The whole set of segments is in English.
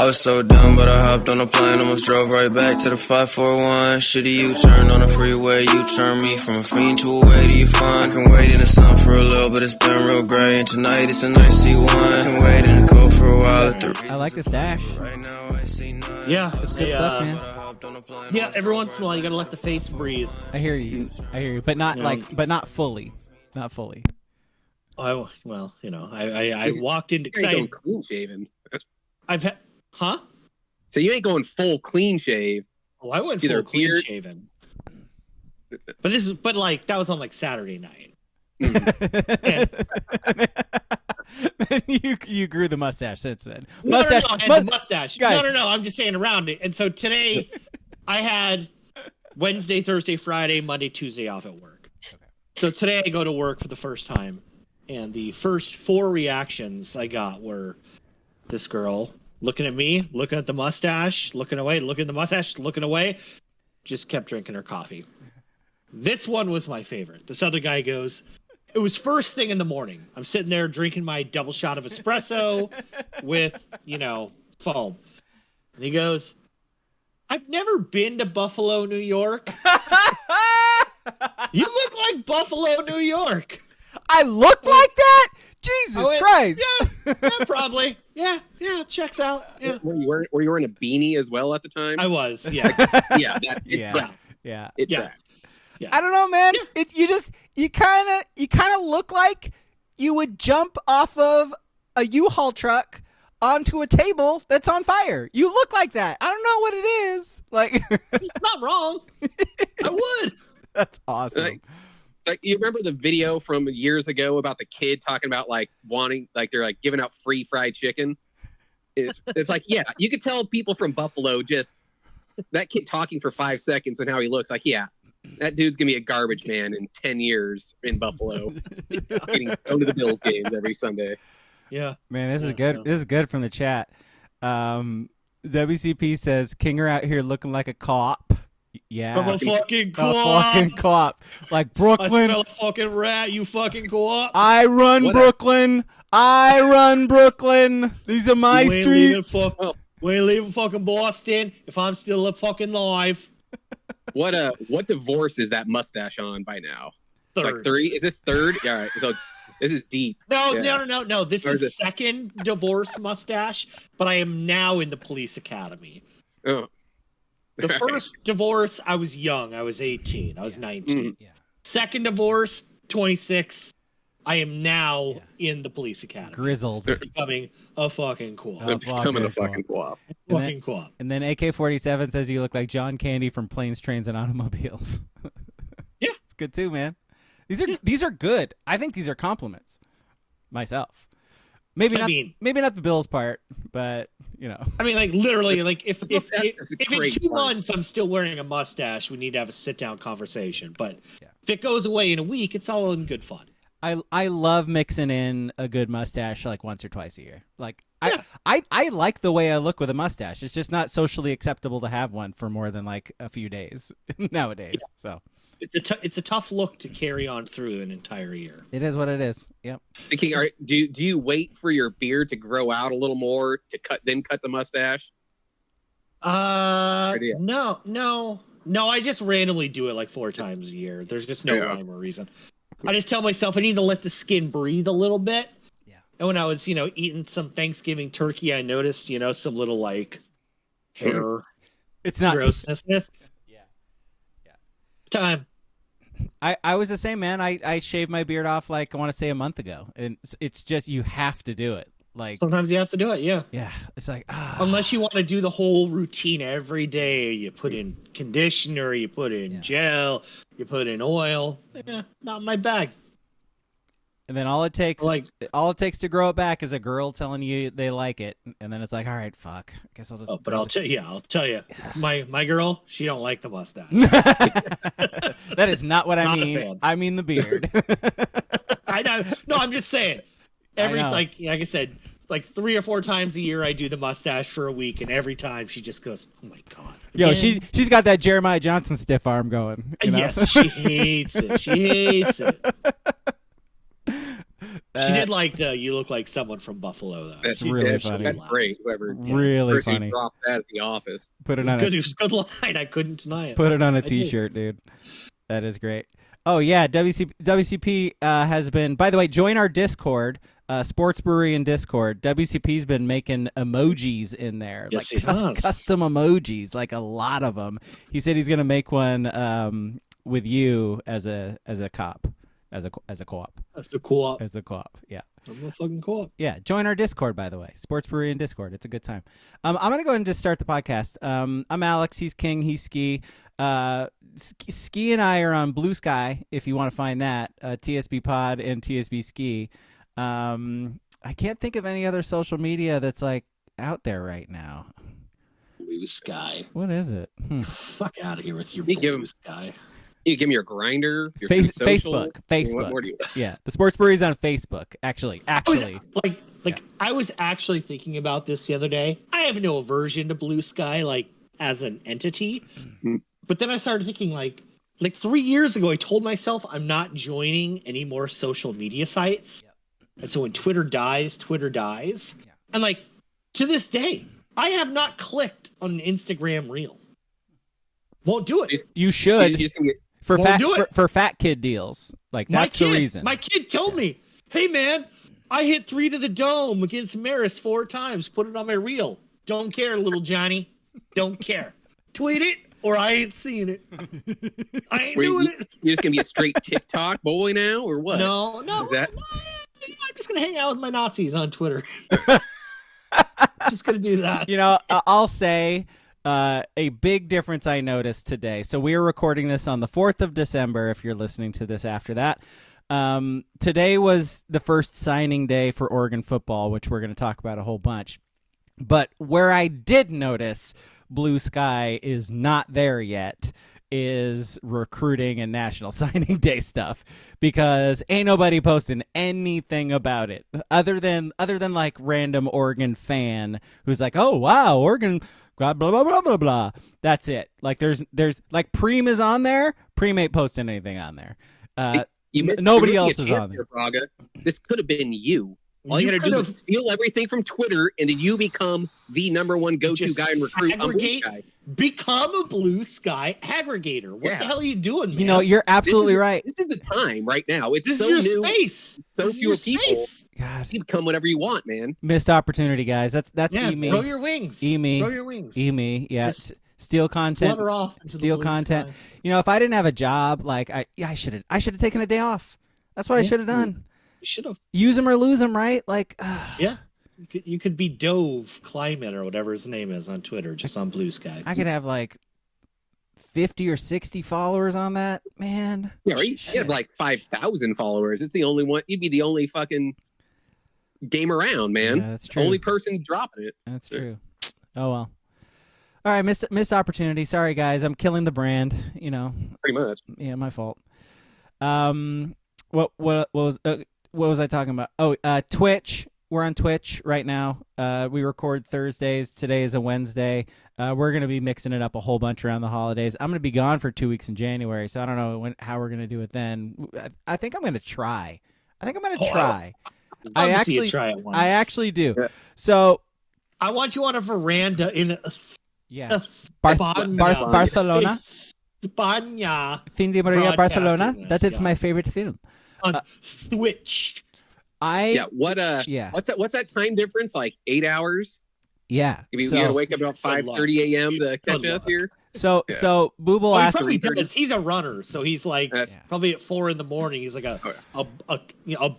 I was so dumb, but I hopped on a plane, almost drove right back to the 541. Shitty U-turn on the freeway, you turn me from a fiend to a way to you fun. I can wait in the sun for a little, but it's been real gray, and tonight it's a nice C1. I can wait in the cold for a while at the I like this dash. Right now I see none. Yeah, Good stuff, man. yeah. Every once in a while, you gotta let the face breathe. I hear you, but not but not fully, I walked into. You ain't going clean shaven. I've had, huh? So you ain't going full clean shave. Oh, I went Either full clean beard- shaven. But like that was on like Saturday night. And you grew the mustache since then. No, I had the mustache. Guys. No. I'm just saying around it. And so today, I had Wednesday, Thursday, Friday, Monday, Tuesday off at work. Okay. So today I go to work for the first time, and the first 4 reactions I got were this girl looking at me, looking at the mustache, looking away, looking at the mustache, looking away, just kept drinking her coffee. This one was my favorite. This other guy goes, it was first thing in the morning. I'm sitting there drinking my double shot of espresso with, foam. And he goes, I've never been to Buffalo, New York. You look like Buffalo, New York. I look like that? Jesus Christ. Yeah, probably. Yeah, checks out. Yeah. Were you wearing a beanie as well at the time? I was, yeah. Yeah. It tracked. Yeah. I don't know, man. Yeah. You kind of look like you would jump off of a U-Haul truck onto a table that's on fire. You look like that. I don't know what it is. Like, it's not wrong. I would. That's awesome. It's like you remember the video from years ago about the kid talking about they're like giving out free fried chicken. It's like, yeah, you could tell people from Buffalo just that kid talking for 5 seconds and how he looks like, yeah, that dude's gonna be a garbage man in 10 years in Buffalo, going to the Bills games every Sunday. Yeah, man, this is good. Yeah. This is good from the chat. WCP says Kinger out here looking like a cop. Yeah, I'm a fucking co-op. A fucking co-op. Like Brooklyn. I smell a fucking rat, you fucking co-op. I run Brooklyn. I run Brooklyn. These are my streets. We ain't leaving fucking Boston if I'm still fucking alive. What divorce is that mustache on by now? Third. Like 3? Is this third? All right, so this is deep. No. This is second divorce mustache, but I am now in the police academy. Oh. The first divorce, I was young. I was 18. I was 19. Yeah. Second divorce, 26. I am now in the police academy. Grizzled. Becoming a fucking co-op. Becoming a fucking co-op. Fucking co-op. And then AK-47 says you look like John Candy from Planes, Trains, and Automobiles. Yeah. It's good too, man. These are good. I think these are compliments. Myself. Maybe not the Bills part, but I mean, like literally, like if in 2 part. months I'm still wearing a mustache, we need to have a sit down conversation. But if it goes away in a week, it's all in good fun. I love mixing in a good mustache like once or twice a year. Like I like the way I look with a mustache. It's just not socially acceptable to have one for more than like a few days nowadays. Yeah. So it's a tough look to carry on through an entire year. It is what it is. Yep. Thinking, all right, do you wait for your beard to grow out a little more to cut the mustache? No. I just randomly do it like 4 times a year. There's just no rhyme or reason. I just tell myself I need to let the skin breathe a little bit. Yeah. And when I was, eating some Thanksgiving turkey, I noticed, some little like hair. It's not grossness. Yeah. It's time. I was the same, man. I shaved my beard off like I want to say a month ago, and it's just you have to do it. Like sometimes you have to do it, yeah. Yeah, it's like unless you want to do the whole routine every day. You put in conditioner, you put in gel, you put in oil. Not my bag. And then all it takes to grow it back is a girl telling you they like it, and then it's like, all right, fuck. I guess I'll just. But I'll tell you, my girl, she don't like the mustache. That is not what I mean. I mean the beard. I know. No, I'm just saying. Like I said, like 3 or 4 times a year I do the mustache for a week, and every time she just goes, "Oh my god!" Again. Yo, she's got that Jeremiah Johnson stiff arm going. Yes, she hates it. She hates it. She did like the "You look like someone from Buffalo" though. That's really funny. That's great. Whoever Really person funny. dropped that at the office. Put it It was on good. It was a good line. I couldn't deny it. Put it on a I did. T-shirt, dude. That is great. Oh yeah, WCP has been. By the way, join our Discord, Sports Brewery in Discord. WCP's been making emojis in there, Yes, like he has. custom emojis, like a lot of them. He said he's gonna make one with you as a cop, as a co-op, That's the co-op. as a co-op. Yeah. I'm a fucking co-op. Yeah, join our Discord, by the way. Sports Brewery in Discord. It's a good time. I'm going to go ahead and just start the podcast. I'm Alex. He's King. He's Ski. Ski and I are on Blue Sky, if you want to find that. TSB Pod and TSB Ski. I can't think of any other social media that's like out there right now. Blue Sky. What is it? Fuck out of here with your You give Blue him- Sky. You give me your grinder, your Truth Social. Facebook. I mean, what Facebook. more do you? Yeah, the Sports Brewery's on Facebook, actually. I was actually thinking about this the other day. I have no aversion to Blue Sky, like as an entity, but then I started thinking, like 3 years ago, I told myself I'm not joining any more social media sites, and so when Twitter dies, and like to this day, I have not clicked on an Instagram reel. Won't do it. You should. You just can get, For Won't fat do it. for fat kid deals. Like that's the reason. My kid told me, "Hey man, I hit 3 to the dome against Maris 4 times. Put it on my reel. Don't care, little Johnny. Don't care. Tweet it, or I ain't seeing it. I ain't doing it. you're just gonna be a straight TikTok boy now, or what? No. Is that- I'm just gonna hang out with my Nazis on Twitter. Just gonna do that. You know, I'll say a big difference I noticed today. So we are recording this on the 4th of December, if you're listening to this after that. Today was the first signing day for Oregon football, which we're going to talk about a whole bunch. But where I did notice Blue Sky is not there yet is recruiting and national signing day stuff, because ain't nobody posting anything about it other than like random Oregon fan who's like, oh wow, Oregon blah blah blah blah blah blah. That's it. Like there's like Preem is on there. Preem ain't posting anything on there. Nobody else is on there. Braga. This could have been you. All you had to do was steal everything from Twitter, and then you become the number one go-to guy and recruit on Blue Sky. Become a Blue Sky aggregator. What the hell are you doing, man? You know, you're absolutely right. This is the time right now. It's This so is your new. space. So This is few your people. space. God, You become whatever you want, man. missed opportunity, guys. That's Yeah, me. grow your wings. me. Grow your wings. Me. Yeah. Just Steal content. flutter off into the Steal blue content. sky. You know, if I didn't have a job, like I should have taken a day off. That's what I should have done. You should have. Use them or lose them, right? Like, Yeah. You could be Dove Climate or whatever his name is on Twitter, just on Blue Sky. I could have like 50 or 60 followers on that, man. Yeah, right? You have like 5,000 followers. It's the only one. You'd be the only fucking game around, man. Yeah, that's true. Only person dropping it. That's true. Oh well. All right, missed opportunity. Sorry, guys. I'm killing the brand. You know. Pretty much. Yeah, my fault. What was I talking about? Oh, Twitch. We're on Twitch right now. We record Thursdays. Today is a Wednesday. We're going to be mixing it up a whole bunch around the holidays. I'm going to be gone for 2 weeks in January, so I don't know how we're going to do it then. I think I'm going to try. Try it once. I actually do. Yeah. So I want you on a veranda in yeah, Barcelona. Barcelona. España Fin de Maria, Broadcasting Barcelona. this, That is yeah. my favorite film. on Twitch. Yeah. Yeah. What's that time difference? Like 8 hours? Yeah. You gotta wake up about 5:30 a.m. to catch Good us luck. here. So Booble Well, he asked. probably does. He's a runner, so he's like Yeah. probably at 4 a.m. He's like a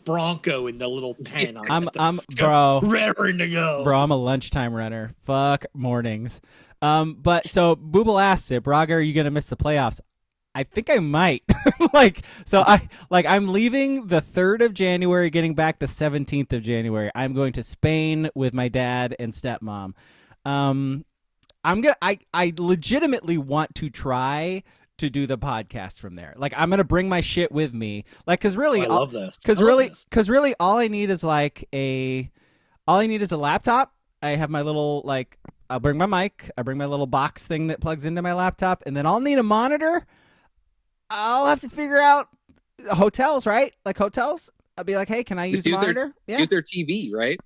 bronco in the little pen. I'm bro. raring to go. Bro, I'm a lunchtime runner. Fuck mornings. But so Booble asks it, Braga, are you gonna miss the playoffs? I think I might. I'm leaving the 3rd of January, getting back the 17th of January. I'm going to Spain with my dad and stepmom. I legitimately want to try to do the podcast from there. Like, I'm gonna bring my shit with me. Like, cause really, I love this. Cause really, all I need is a laptop. I have my little I'll bring my mic. I bring my little box thing that plugs into my laptop, and then I'll need a monitor. I'll have to figure out hotels, right? Like hotels. I'll be like, hey, can I use Just a use their- monitor? Use their TV, right?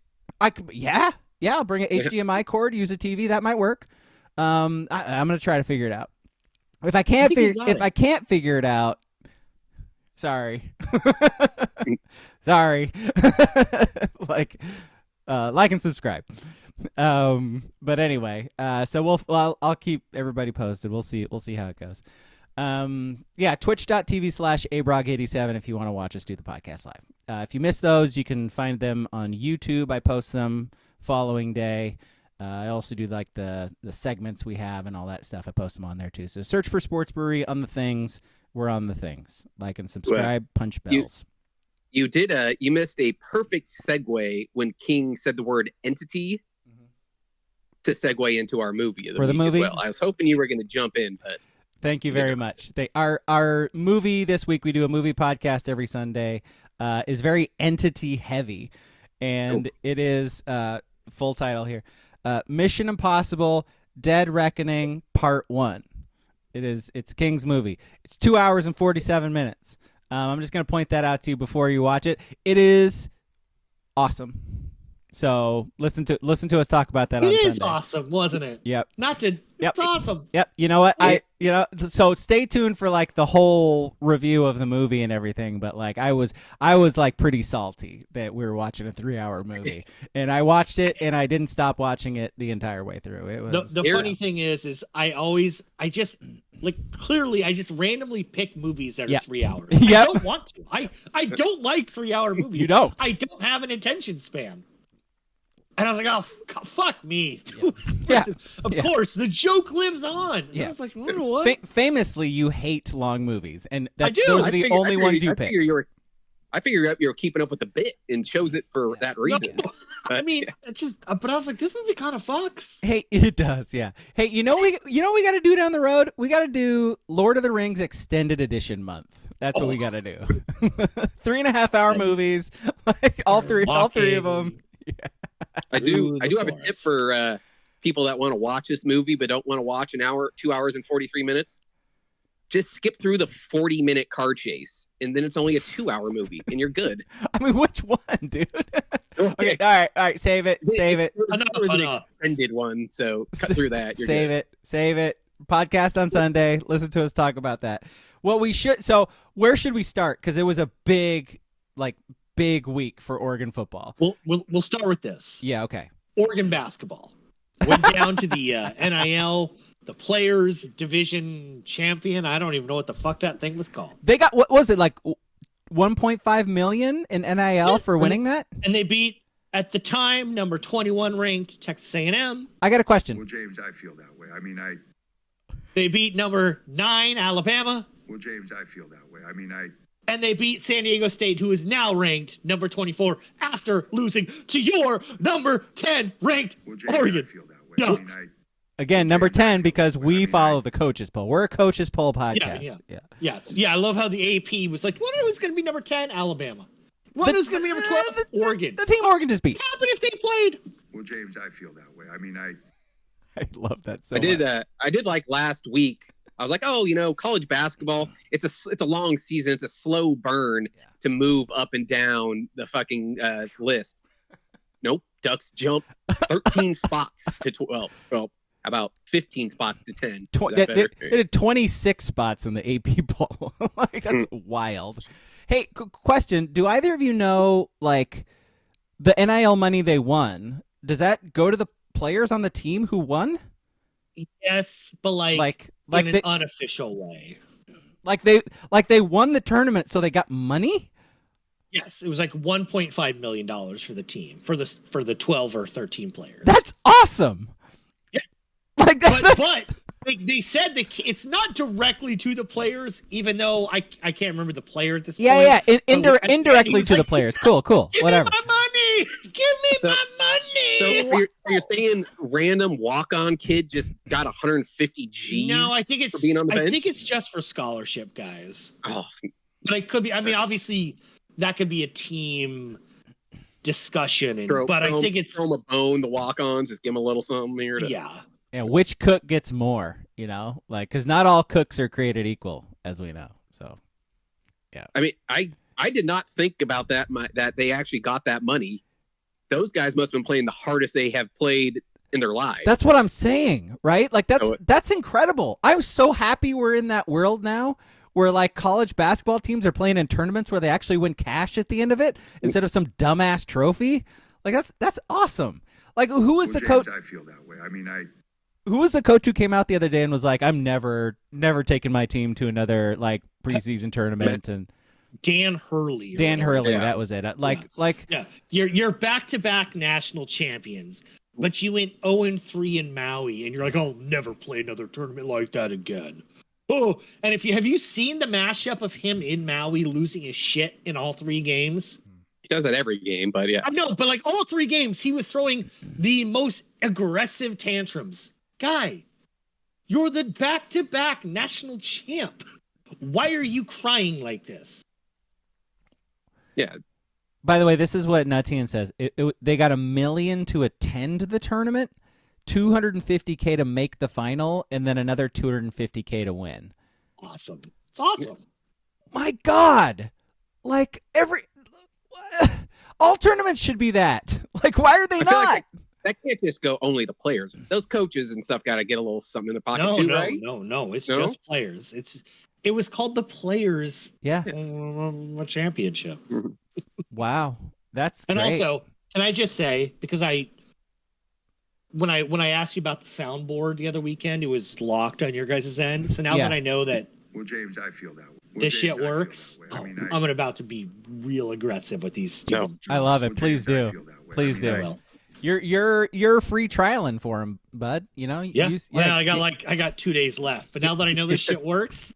Yeah. I'll bring an HDMI cord, use a TV. That might work. I'm gonna try to figure it out. If I can't figure it out, sorry, sorry. like and subscribe. But anyway, so I'll keep everybody posted. We'll see how it goes. Twitch.tv/abrog87 if you want to watch us do the podcast live. If you miss those, you can find them on YouTube. I post them following day. I also do like the segments we have and all that stuff. I post them on there too. So search for Sports Brewery on the things. We're on the things. Like and subscribe, punch bells. You did you missed a perfect segue when King said the word entity to segue into our movie of the week movie? as well. I was hoping you were going to jump in, but thank you very much. Our movie this week, we do a movie podcast every Sunday, is very entity heavy, and it is full title here. Mission Impossible: Dead Reckoning Part 1. It's King's movie. It's 2 hours and 47 minutes. I'm just going to point that out to you before you watch it. It is awesome. So listen to us talk about that on Sunday. It is awesome, wasn't it? Yep. It's awesome. Yep. You know what? So stay tuned for like the whole review of the movie and everything. But like I was like pretty salty that we were watching a 3-hour movie, and I watched it and I didn't stop watching it the entire way through. It was the funny thing is I just randomly pick movies that are 3 hours. Yep. I don't want to. I don't like 3-hour movies. You don't. I don't have an attention span. And I was like, oh, fuck me. Of course, the joke lives on. And I was like, what? Famously, you hate long movies. And I do. Those are the only ones you pick. I figured you were keeping up with the bit and chose it for that reason. No, I mean, it's just, but I was like, this movie kind of fucks. Hey, it does, yeah. Hey, you know we got to do down the road? We got to do Lord of the Rings Extended Edition month. That's what we got to do. 3.5-hour movies, like all three of them. Yeah. I do have a tip for people that want to watch this movie but don't want to watch 2 hours and 43 minutes. Just skip through the 40-minute car chase, and then it's only a 2-hour movie, and you're good. I mean, which one, dude? Okay, all right, save it. There was an extended one, so cut through that. You're save it. Podcast on Sunday. Listen to us talk about that. So where should we start? Because it was a big week for Oregon football. We'll start with this. Yeah, okay. Oregon basketball went down to the NIL, the Players Division Champion. I don't even know what the fuck that thing was called. They got, what was it, like 1.5 million in NIL for winning that? And they beat, at the time, number 21 ranked Texas A&M. I got a question. Well, James, I feel that way. They beat number 9 Alabama. Well, James, I feel that way. And they beat San Diego State, who is now ranked number 24 after losing to your number 10 ranked Oregon. I feel that way. Again, number 10 because we follow the coaches poll. We're a coaches poll podcast. Yeah. I love how the AP was like, who's going to be number 10? Alabama. Who's going to be number 12? Oregon. The team Oregon just beat. What happened if they played? Well, James, I feel that way. I love that so much. I did like last week. I was like, college basketball, it's a long season. It's a slow burn to move up and down the fucking list. Nope. Ducks jump 13 spots to 12. Well, about 15 spots to 10. They did 26 spots in the AP poll. That's wild. Hey, question. Do either of you know, like, the NIL money they won, does that go to the players on the team who won? Yes, but like in an unofficial way. Like they won the tournament, so they got money? Yes, it was like $1.5 million for the team, for the 12 or 13 players. That's awesome. Yeah. But they said it's not directly to the players, even though I can't remember the player at this point. Yeah. Indirectly to the players. Cool. Whatever. Give me my money. Give me my money. So you're saying random walk-on kid just got 150 G's? No, I think for being on the bench? I think it's just for scholarship guys. Oh, but it could be. I mean, obviously, that could be a team discussion, I think it's throw them a bone. The walk-ons, just give them a little something here. Yeah. And which cook gets more? Because not all cooks are created equal, as we know. So, yeah. I mean, I did not think about that. That they actually got that money. Those guys must have been playing the hardest they have played in their lives. That's what I'm saying, right? Like that's incredible. I'm so happy we're in that world now where like college basketball teams are playing in tournaments where they actually win cash at the end of it instead of some dumbass trophy. Like that's awesome. Like who was the coach? I feel that way. I mean, Who was the coach who came out the other day and was like, "I'm never taking my team to another like preseason tournament"? And Dan Hurley. Dan Hurley, that was it. Yeah, you're back-to-back national champions, but you went 0-3 in Maui, and you're like, "I'll never play another tournament like that again." Oh, and have you seen the mashup of him in Maui losing his shit in all 3 games? He does that every game, but yeah. I know, but like all 3 games, he was throwing the most aggressive tantrums. Guy, you're the back-to-back national champ. Why are you crying like this? Yeah. By the way, this is what Nutian says. They got $1 million to attend the tournament, $250K to make the final, and then another $250K to win. Awesome. It's awesome. My God. Like all tournaments should be that. Like, why are they not? Like that can't just go only to players. Those coaches and stuff got to get a little something in their pocket too, right? No. It's just players. It was called the Players Championship. Wow. That's great. And also, can I just say, because when I asked you about the soundboard the other weekend, it was locked on your guys' end. So now that I know that James, I feel that way. this shit works, I'm about to be real aggressive with these. I love it. Please do. Please do. You're free trialing for him, bud. You know. I got 2 days left, but now that I know this shit works,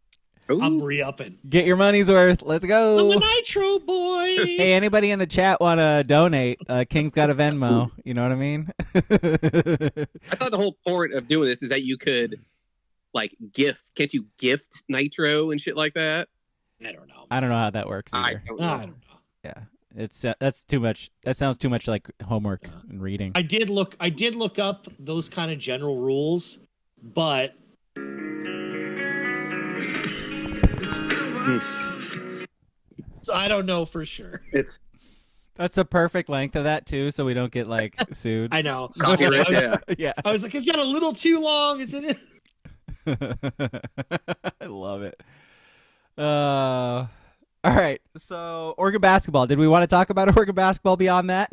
I'm re-upping. Get your money's worth. Let's go. I'm a Nitro boy. Hey, anybody in the chat want to donate? King's got a Venmo. You know what I mean? I thought the whole point of doing this is that you could, like, gift. Can't you gift Nitro and shit like that? I don't know. I don't know how that works either. I don't know. Yeah, that's too much. That sounds too much like homework and reading. I did look up those kind of general rules, but. So I don't know for sure. That's the perfect length of that too, so we don't get like sued. I know. Yeah. I was like, is that a little too long? Isn't it? I love it. All right. So Oregon basketball. Did we want to talk about Oregon basketball beyond that?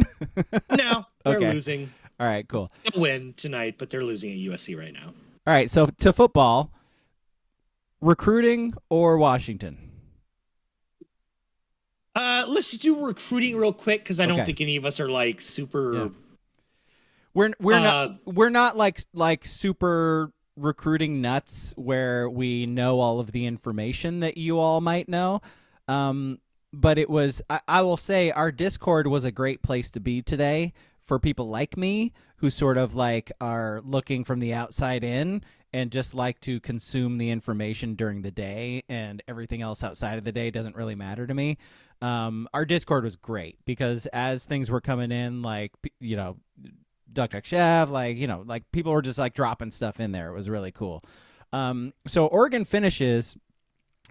No, they're Okay. losing. All right. Cool. They'll win tonight, but they're losing at USC right now. All right. So to football, recruiting or Washington? Let's do recruiting real quick because I don't Okay. think any of us are like super. Yeah. We're not like super recruiting nuts where we know all of the information that you all might know. But it was I will say our Discord was a great place to be today for people like me who sort of like are looking from the outside in and just like to consume the information during the day, and everything else outside of the day doesn't really matter to me. Our Discord was great because as things were coming in, like, you know, Duck Chev, like, you know, like people were just like dropping stuff in there. It was really cool. So Oregon finishes.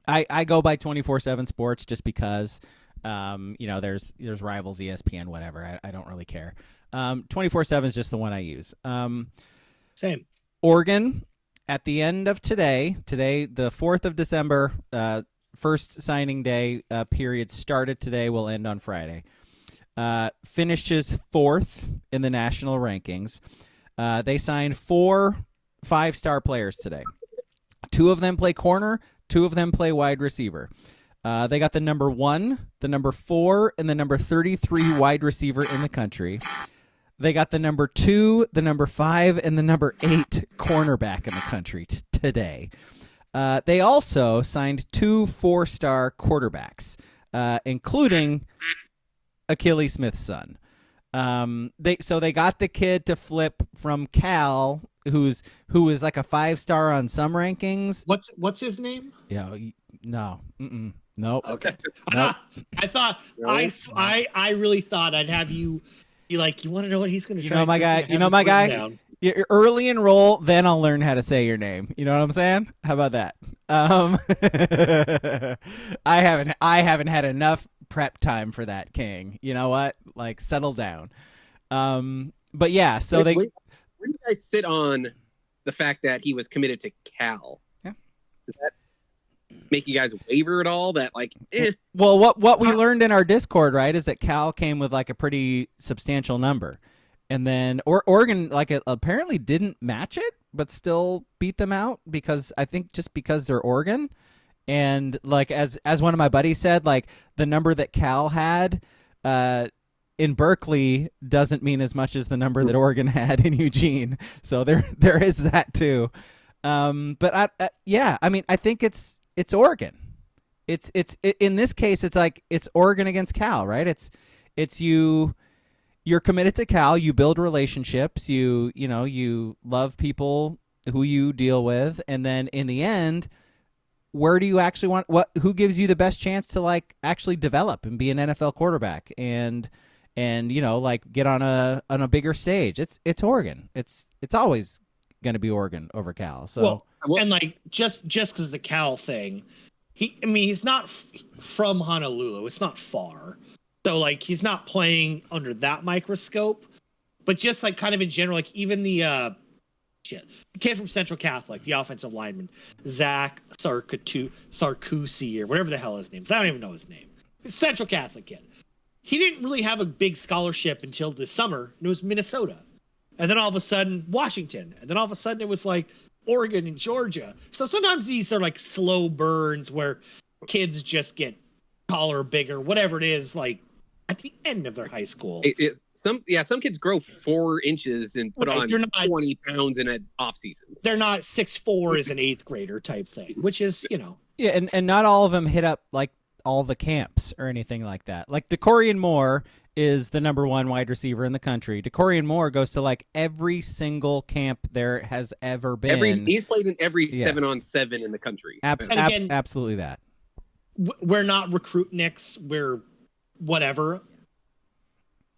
I go by 24/7 Sports just because, you know, there's Rivals, ESPN, whatever. I don't really care. 24/7 is just the one I use. Same. Oregon at the end of today, the 4th of December, first signing day period started today, will end on Friday. Finishes 4th in the national rankings. They signed 4 5-star players today. 2 of them play corner, 2 of them play wide receiver. They got the number 1, the number 4, and the number 33 wide receiver in the country. They got the number 2, the number 5, and the number 8 cornerback in the country today. They also signed 2 4-star quarterbacks, including Akili Smith's son. They got the kid to flip from Cal, who is like a 5-star on some rankings. What's his name? Yeah, no, nope. Okay. Nope. I thought I really thought I'd have you be like, you want to know what he's going to try? You know my guy. You're early enroll, then I'll learn how to say your name. You know what I'm saying? How about that? I haven't had enough prep time for that, King. You know what? Like, settle down. But yeah, so where do you guys sit on the fact that he was committed to Cal? Yeah. Does that make you guys waver at all? That like, Well, what we learned in our Discord, right, is that Cal came with like a pretty substantial number, and then Oregon like apparently didn't match it, but still beat them out because they're Oregon, and like as one of my buddies said, like the number that Cal had in Berkeley doesn't mean as much as the number that Oregon had in Eugene. So there is that too. But I mean, I think it's Oregon. It's in this case, it's like it's Oregon against Cal, right? It's you're committed to Cal. You build relationships. You love people who you deal with, and then in the end, where do you actually want? Who gives you the best chance to like actually develop and be an NFL quarterback and like get on a bigger stage? It's Oregon. It's always going to be Oregon over Cal. So and like just because the Cal thing, he's not from Honolulu. It's not far. So like he's not playing under that microscope, but just like kind of in general, like even the kid from Central Catholic, the offensive lineman, Zach Sarkusi or whatever the hell his name is. I don't even know his name. Central Catholic kid. He didn't really have a big scholarship until this summer, and it was Minnesota. And then all of a sudden, Washington. And then all of a sudden, it was like Oregon and Georgia. So sometimes these are like slow burns where kids just get taller, bigger, whatever it is, like at the end of their high school. Some kids grow 4 inches and put on 20 pounds in an off season. They're not 6'4" as an 8th grader type thing, which is, Yeah, and not all of them hit up like all the camps or anything like that. Like DeCorian Moore is the number 1 wide receiver in the country. DeCorian Moore goes to like every single camp there has ever been. He's played in every 7-on-7 in the country. Absolutely that. We're not recruitniks. We're whatever.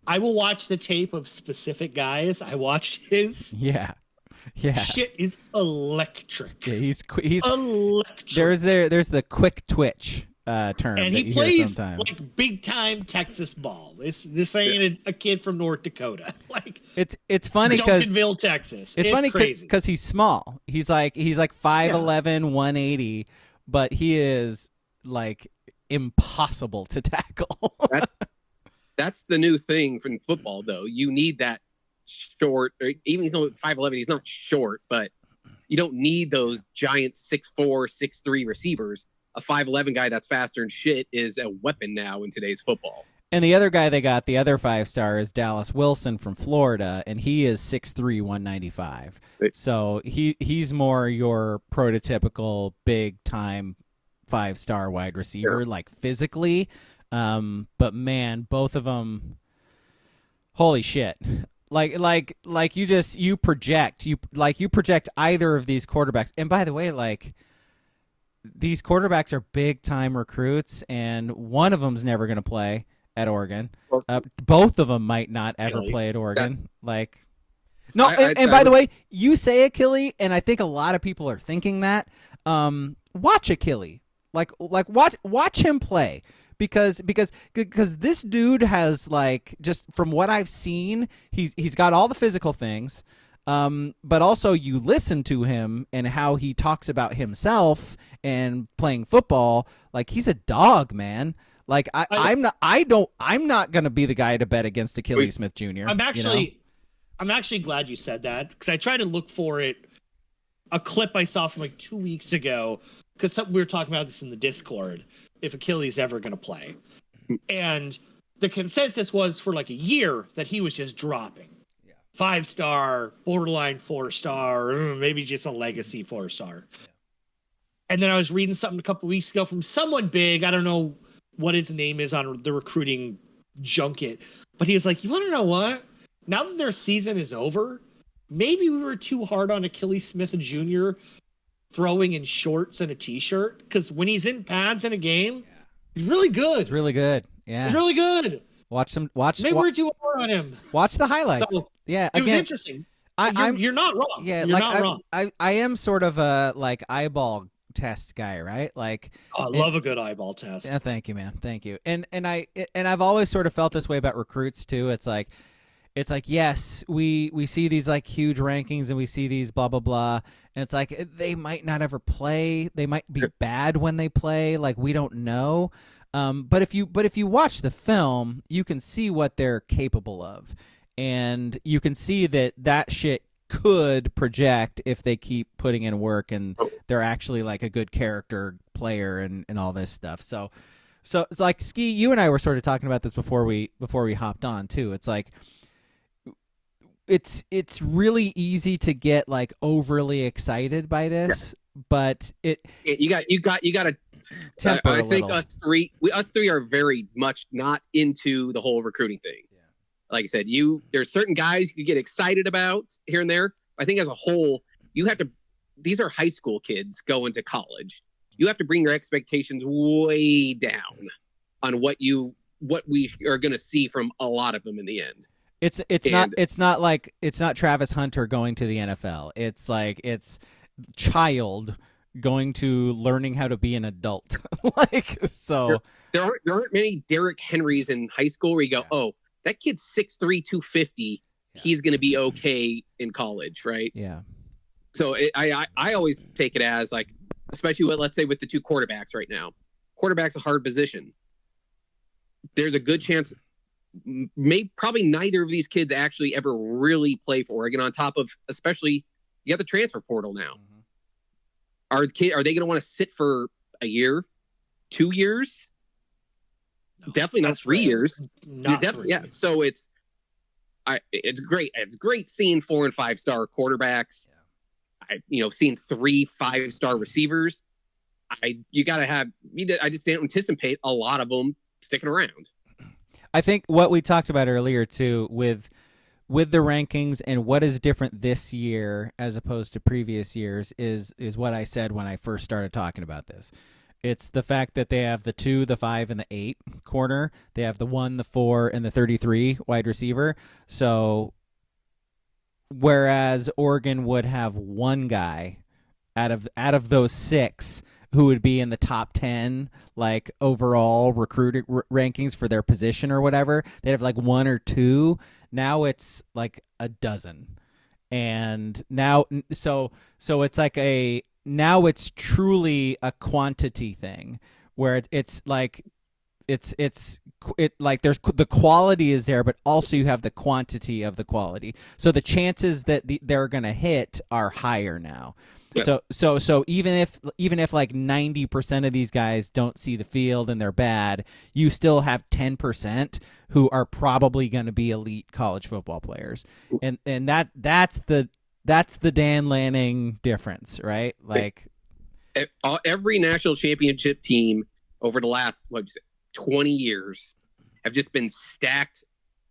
I will watch the tape of specific guys. I watched his. Yeah. Shit is electric. Yeah, he's electric. There's the quick twitch term, and he plays like big time Texas ball. This ain't a kid from North Dakota. Like it's funny because Duncanville, Texas. It's funny because he's small. He's like 5'11", 180, but he is like impossible to tackle. That's the new thing from football, though. You need that short, or even though 5'11", he's not short, but you don't need those giant 6'4", 6'3" receivers. A 5'11" guy that's faster and shit is a weapon now in today's football. And the other guy they got, the other 5-star, is Dallas Wilson from Florida, and he is 6'3", 195. So he's more your prototypical big-time 5-star wide receiver, like physically. But man, both of them, holy shit. Like you project either of these quarterbacks. And by the way, like these quarterbacks are big time recruits, and one of them's never going to play at Oregon. Both of them might not ever play at Oregon. By the way, you say Akili, and I think a lot of people are thinking that. Watch Akili, like watch him play. Because this dude has, like, just from what I've seen, he's got all the physical things, but also you listen to him and how he talks about himself and playing football. Like, he's a dog, man. Like I'm not gonna be the guy to bet against Akili Smith Jr. I'm actually glad you said that, because I tried to look for a clip I saw from like 2 weeks ago, because we were talking about this in the Discord. If Akili's ever going to play. And the consensus was for like a year that he was just dropping. 5-star, borderline 4-star, maybe just a legacy 4-star. And then I was reading something a couple weeks ago from someone big. I don't know what his name is on the recruiting junket, but he was like, you want to know what? Now that their season is over, maybe we were too hard on Akili Smith Jr. throwing in shorts and a t-shirt, because when he's in pads in a game, he's really good. He's really good. Yeah, he's really good. Maybe we're too hard on him. Watch the highlights. So, it was interesting. You're not wrong. Yeah, you're not wrong. I am sort of a like eyeball test guy, right? Like, I love a good eyeball test. Yeah, thank you, man. Thank you. And I've always sort of felt this way about recruits too. It's like yes, we see these like huge rankings and we see these blah blah blah, and it's like they might not ever play. They might be bad when they play. Like, we don't know. But if you watch the film, you can see what they're capable of, and you can see that shit could project if they keep putting in work and they're actually like a good character player and all this stuff. So it's like, Ski, you and I were sort of talking about this before we hopped on too. It's like it's really easy to get like overly excited by this, but you got to temper I a think little. us three are very much not into the whole recruiting thing. Yeah. Like I said, there's certain guys you get excited about here and there. I think as a whole, these are high school kids going to college. You have to bring your expectations way down on what we are going to see from a lot of them in the end. It's not Travis Hunter going to the NFL. It's like it's child going to learning how to be an adult. Like, so there aren't many Derrick Henrys in high school where you go, oh, that kid's 6'3", 250. Yeah. He's going to be okay in college, right? Yeah. So I always take it as like, especially let's say with the two quarterbacks right now. Quarterback's a hard position. There's a good chance probably neither of these kids actually ever really play for Oregon, on top of, especially, you got the transfer portal now. Mm-hmm. Are they going to want to sit for a year, 2 years? No, definitely not 3 years. Not definitely, yeah. So it's great. It's great seeing 4 and 5 star quarterbacks. Yeah. Seeing 3 5-star receivers. I just didn't anticipate a lot of them sticking around. I think what we talked about earlier too with the rankings and what is different this year as opposed to previous years is what I said when I first started talking about this. It's the fact that they have the 2, the 5, and the 8 corner. They have the 1, the 4, and the 33 wide receiver. So whereas Oregon would have one guy out of those 6 who would be in the top 10, like overall recruiting rankings for their position or whatever. They'd have like 1 or 2. Now it's like a dozen. And now, so it's like now it's truly a quantity thing where it's like, it's like there's the quality is there, but also you have the quantity of the quality. So the chances that they're going to hit are higher now. Yes. So even if like 90% of these guys don't see the field and they're bad, you still have 10% who are probably going to be elite college football players, and that's the Dan Lanning difference, right? Like every national championship team over the last 20 years have just been stacked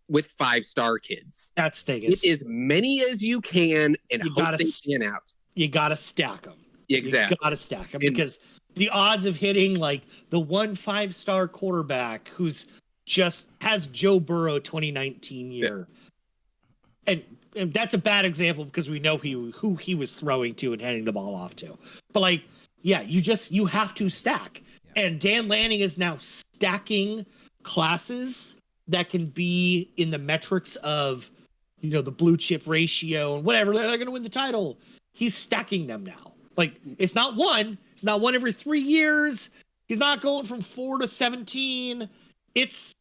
with 5-star kids. That's the thing. Get as many as you can and hope they pan out. You got to stack them. Exactly. You got to stack them because the odds of hitting like the 1 5-star quarterback who's just has Joe Burrow 2019 year. Yeah. And that's a bad example because we know who he was throwing to and handing the ball off to. But like, yeah, you have to stack. Yeah. And Dan Lanning is now stacking classes that can be in the metrics of, the blue chip ratio and whatever. They're going to win the title. He's stacking them now. Like, it's not one every 3 years. He's not going from 4 to 17. It's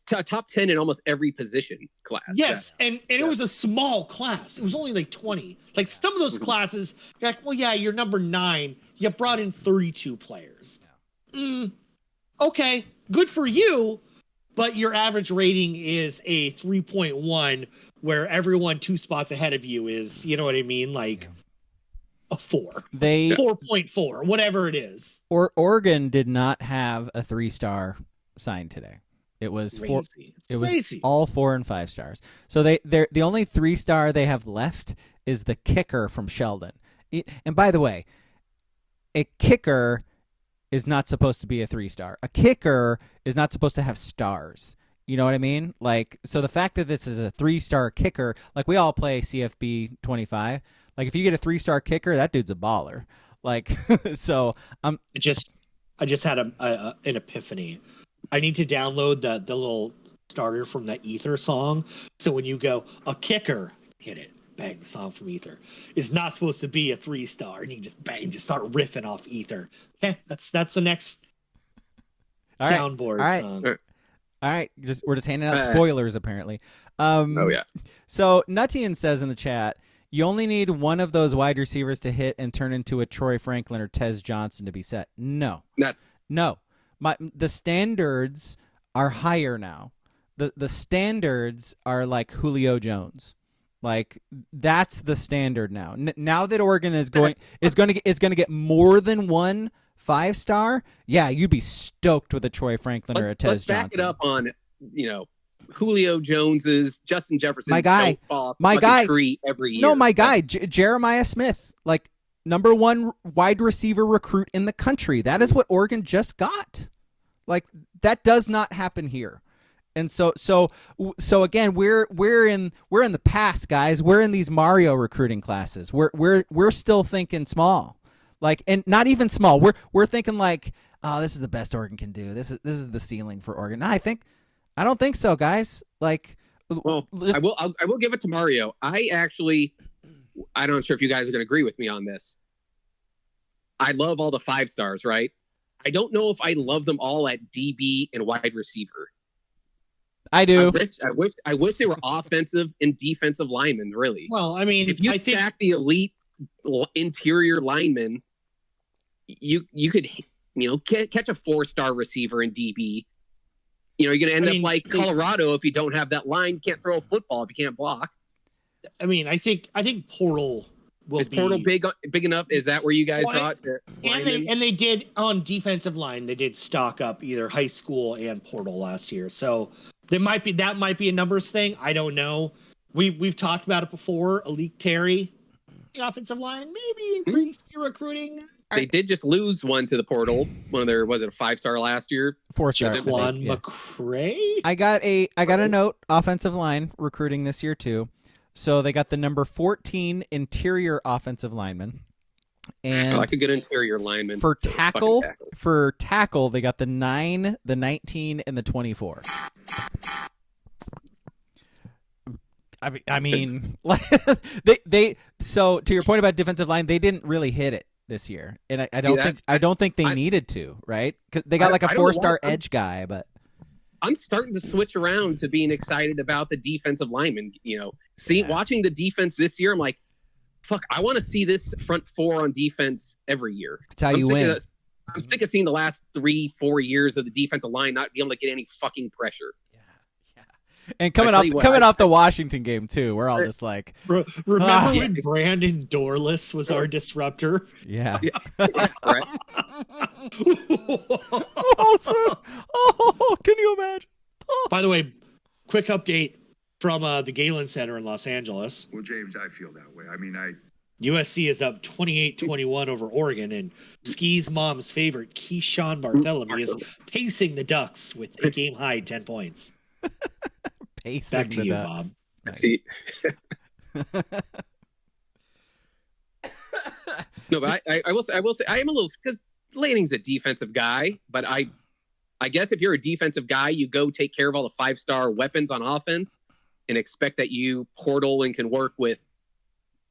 top 10 in almost every position class. Yes, and it was a small class. It was only like 20. Like some of those classes, you're like, well, yeah, you're number 9. You brought in 32 players. Okay, good for you, but your average rating is a 3.1, where everyone 2 spots ahead of you is, you know what I mean? Like a 4. 4.4, whatever it is. Oregon did not have a 3-star signed today. It was crazy. Was all 4 and 5 stars. So they're the only 3-star they have left is the kicker from Sheldon. And by the way, a kicker is not supposed to be a 3-star. A kicker is not supposed to have stars. You know what I mean? Like, so the fact that this is a 3-star kicker, like we all play CFB 25. Like if you get a 3-star kicker, that dude's a baller. Like, so I just had an epiphany. I need to download the little starter from that Ether song. So when you go a kicker, hit it, bang, the song from Ether is not supposed to be a 3-star, and you just bang, just start riffing off Ether. Okay, that's the next soundboard song. All right, we're just handing out spoilers apparently. Oh yeah. So Nuttian says in the chat, you only need one of those wide receivers to hit and turn into a Troy Franklin or Tez Johnson to be set. No. The standards are higher now. The standards are like Julio Jones. Like that's the standard now. Now that Oregon is going to get more than one 5-star, yeah, you'd be stoked with a Troy Franklin or a Tez Johnson. Let's back it up on, Julio Jones's, Justin Jefferson's. My guy, tree every year. No, my guy, Jeremiah Smith, like #1 wide receiver recruit in the country. That is what Oregon just got. Like that does not happen here. And so again, we're in the past, guys. We're in these Mario recruiting classes. We're still thinking small. Like, and not even small. We're thinking like, oh, this is the best Oregon can do. This is the ceiling for Oregon. No, I don't think so, guys. Like, well, I will give it to Mario. I'm not sure if you guys are going to agree with me on this. I love all the 5-stars, right? I don't know if I love them all at DB and wide receiver. I do. I wish they were offensive and defensive linemen. Really. Well, I mean, if you stack the elite interior linemen, you could catch a 4-star receiver in DB. You're going to end up like Colorado if you don't have that line. Can't throw a football if you can't block. I mean, I think Portal will is Portal big enough? Is that where you guys thought? And they did on defensive line. They did stock up either high school and Portal last year. So that might be a numbers thing. I don't know. We've talked about it before. Alik Terry, the offensive line, maybe increase your recruiting. They did just lose one to the Portal. One of their, was it a 5-star last year? 4-star. Juan McCray. I got a note. Offensive line recruiting this year too. So they got the number 14 interior offensive lineman. And I like a good interior lineman. For tackle, they got the 9, the 19, and the 24. I mean, they. So to your point about defensive line, they didn't really hit it this year, and I don't think they needed to, right? 'Cause they got like a 4-star edge guy, but I'm starting to switch around to being excited about the defensive linemen. Watching the defense this year, I'm like, fuck, I want to see this front 4 on defense every year. That's how you win. I'm sick of seeing the last 3-4 years of the defensive line not be able to get any fucking pressure. And coming off the Washington game too, we're all just like, remember when Brandon Dorless was our disruptor? Yeah. Right. Can you imagine? By the way, quick update from the Galen Center in Los Angeles. Well, James, I feel that way. I mean, USC is up 28-21 over Oregon, and Ski's mom's favorite, Keyshawn Bartholomew, is pacing the Ducks with a game-high 10 points. Back to you, Bob. Nice. No, but I will say I am a little, because Lanning's a defensive guy, but I guess if you're a defensive guy, you go take care of all the 5-star weapons on offense and expect that you portal and can work with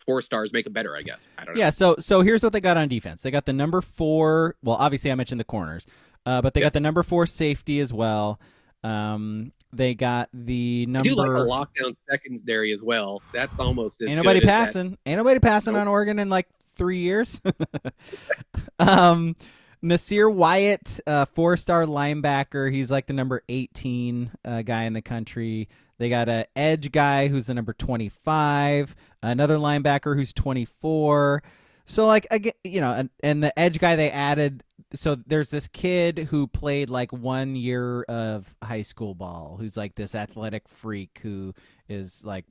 4-stars, make it better, I guess. I don't know. Yeah, so here's what they got on defense. They got the number 4, well, obviously I mentioned the corners, but they got the number 4 safety as well. They got the number. I do like a lockdown secondary as well. That's almost as Ain't nobody good passing. Ain't nobody passing on Oregon in like 3 years. Nasir Wyatt, 4-star linebacker. He's like the number 18 guy in the country. They got a edge guy who's the number 25. Another linebacker who's 24. So like and the edge guy they added. So there's this kid who played like 1 year of high school ball, who's like this athletic freak who is like,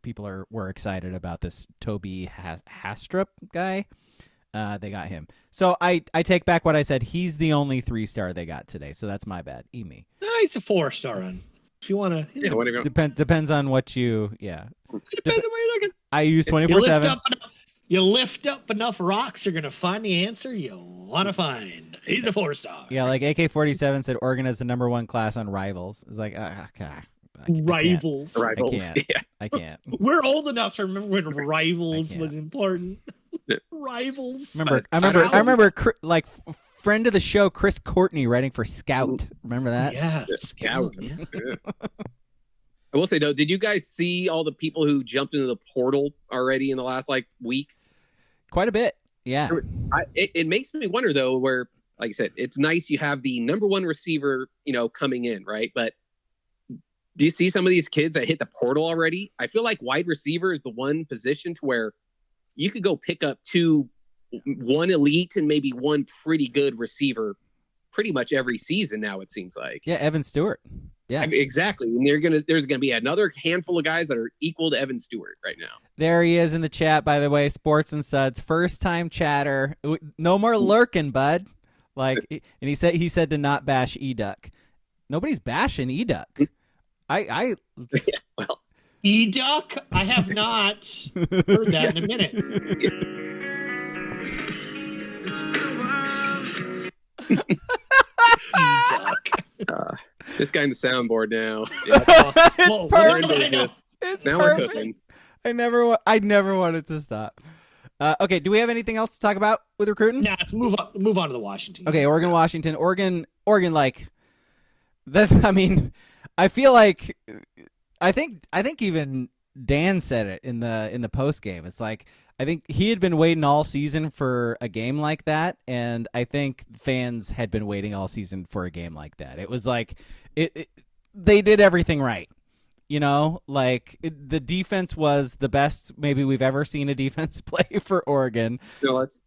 people were excited about this Toby Hastrup guy. They got him. So I take back what I said. He's the only 3-star they got today. So that's my bad. Emi. He's a 4-star on. If you want to, depends on what you. Yeah. Depends on where you're looking. I use 24/7. You lift up enough rocks, you're gonna find the answer you want to find. He's a 4-star. Yeah, like AK-47 said, Oregon is the #1 class on Rivals. It's like, okay. Rivals. Rivals. I can't. We're old enough to remember when Rivals was important. Rivals. I remember like friend of the show Chris Courtney writing for Scout. Remember that? Yeah, Scout. Yeah. I will say though, did you guys see all the people who jumped into the portal already in the last week? Quite a bit. Yeah. It makes me wonder though, where like I said, it's nice you have the #1 receiver, coming in, right? But do you see some of these kids that hit the portal already? I feel like wide receiver is the one position to where you could go pick up one elite and maybe one pretty good receiver pretty much every season now, it seems like. Yeah, Evan Stewart. Yeah, exactly. And there's gonna be another handful of guys that are equal to Evan Stewart right now. There he is in the chat, by the way. Sports and Suds, first time chatter. No more lurking, bud. And he said to not bash E-Duck. Nobody's bashing E-Duck. Yeah, well, E-Duck, I have not heard that in a minute. E-Duck. This guy in the soundboard now. It's We're in perfect. business. It's Now perfect. we're cooking. I never wanted to stop. Okay, do we have anything else to talk about with recruiting? Nah, let's move on to the Washington. Okay, Oregon, Washington. Oregon, like that. I mean, I feel like I think even Dan said it in the post game. It's like I think he had been waiting all season for a game like that, and I think fans had been waiting all season for a game like that. It was like they did everything right. The defense was the best maybe we've ever seen a defense play for Oregon. Let's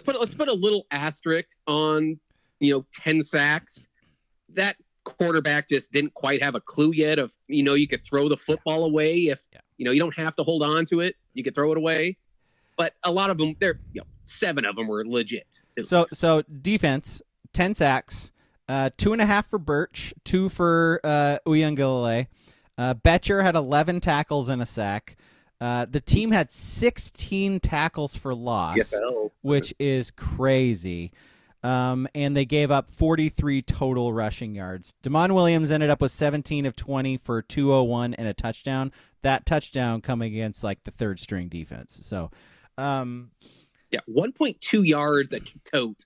put a little asterisk on 10 sacks. That quarterback just didn't quite have a clue yet of you could throw the football away if you don't have to hold on to it. You could throw it away. But a lot of them, 7 of them were legit. So defense, 10 sacks, 2.5 for Birch, 2 for Uyunglele. Betcher had 11 tackles and a sack. The team had 16 tackles for loss, which is crazy. And they gave up 43 total rushing yards. Damon Williams ended up with 17 of 20 for 201 and a touchdown. That touchdown coming against the third string defense. So, 1.2 yards at tote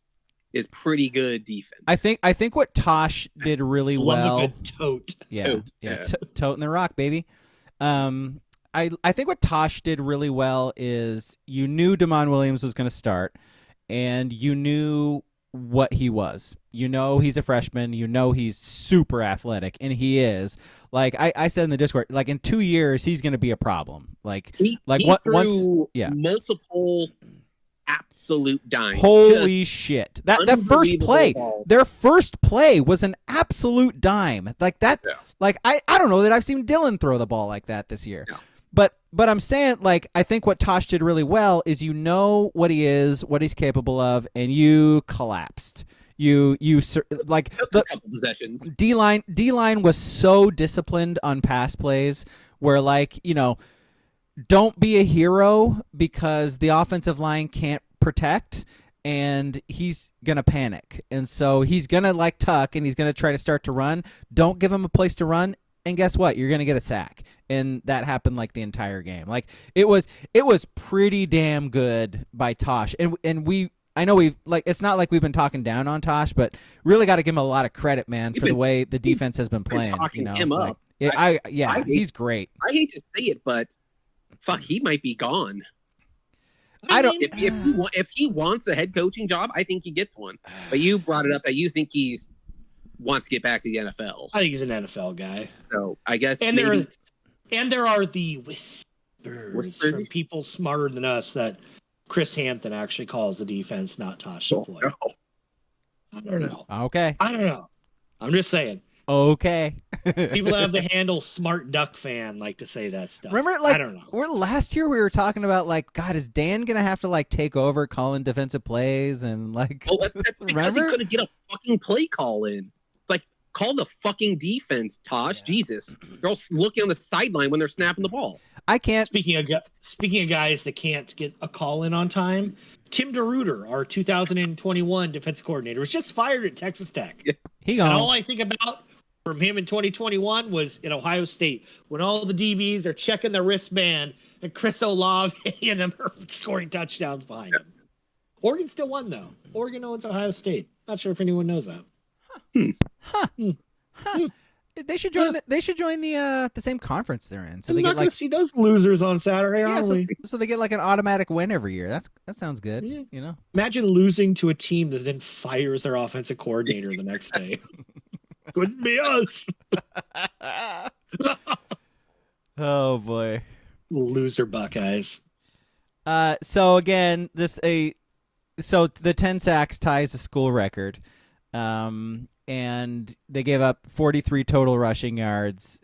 is pretty good defense. I think what Tosh did really well. Love a good tote. Tote in the rock, baby. I think what Tosh did really well is you knew Damon Williams was going to start, and you knew what he was. He's a freshman. He's super athletic, and he is. I said in the Discord, in 2 years he's going to be a problem. He threw multiple absolute dimes. Holy shit! That first play, balls. Their first play was an absolute dime. I don't know that I've seen Dylan throw the ball like that this year. No. But I'm saying, I think what Tosh did really well is what he is, what he's capable of, and you collapsed. You a couple possessions. D-line was so disciplined on pass plays where don't be a hero because the offensive line can't protect and he's going to panic. And so he's going to tuck and he's going to try to start to run. Don't give him a place to run. And guess what? You're going to get a sack. And that happened the entire game. It was pretty damn good by Tosh. And I know it's not like we've been talking down on Tosh, but really got to give him a lot of credit, man, for the way the defense has been playing. Talking him up. He's great. I hate to say it, but fuck, he might be gone. If he wants a head coaching job, I think he gets one. But you brought it up that you think wants to get back to the NFL. I think he's an NFL guy. So I guess there are the whispers from people smarter than us that Chris Hampton actually calls the defense, not Tosh Deploy. No. I don't know. Okay. I don't know. I'm just saying. Okay. People that have the handle Smart Duck Fan like to say that stuff. Remember, I don't know. Last year we were talking about God, is Dan gonna have to take over calling defensive plays and Well, that's because he couldn't get a fucking play call in. It's call the fucking defense, Tosh. Yeah. Jesus, they're all looking on the sideline when they're snapping the ball. I can't. Speaking of guys that can't get a call in on time, Tim DeRuyter, our 2021 defense coordinator, was just fired at Texas Tech. He And gone. all I think about from him in 2021 was in Ohio State when all the DBs are checking their wristband and Chris Olave and them are scoring touchdowns behind him. Oregon still won though. Oregon owns Ohio State. Not sure if anyone knows that. They should join. They should join the same conference they're in. So I'm they not get going like to see those losers on Saturday, yeah, are we? so they get like an automatic win every year. That sounds good. Yeah. You know. Imagine losing to a team that then fires their offensive coordinator the next day. Couldn't be us. Oh boy. Loser Buckeyes. So again, so the 10 sacks ties the school record. And they gave up 43 total rushing yards.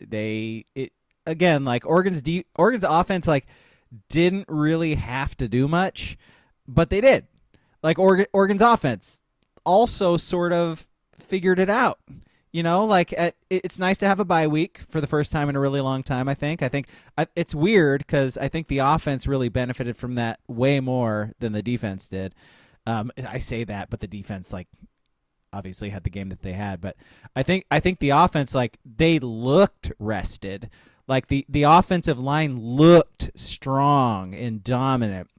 Again, like Oregon's offense like didn't really have to do much, but they did. Like Oregon's offense also sort of figured it out. You know, like it's nice to have a bye week for the first time in a really long time, I think. It's weird because I think the offense really benefited from that way more than the defense did. I say that, but the defense, like, obviously had the game that they had. But I think the offense, like, they looked rested. Like, the offensive line looked strong and dominant.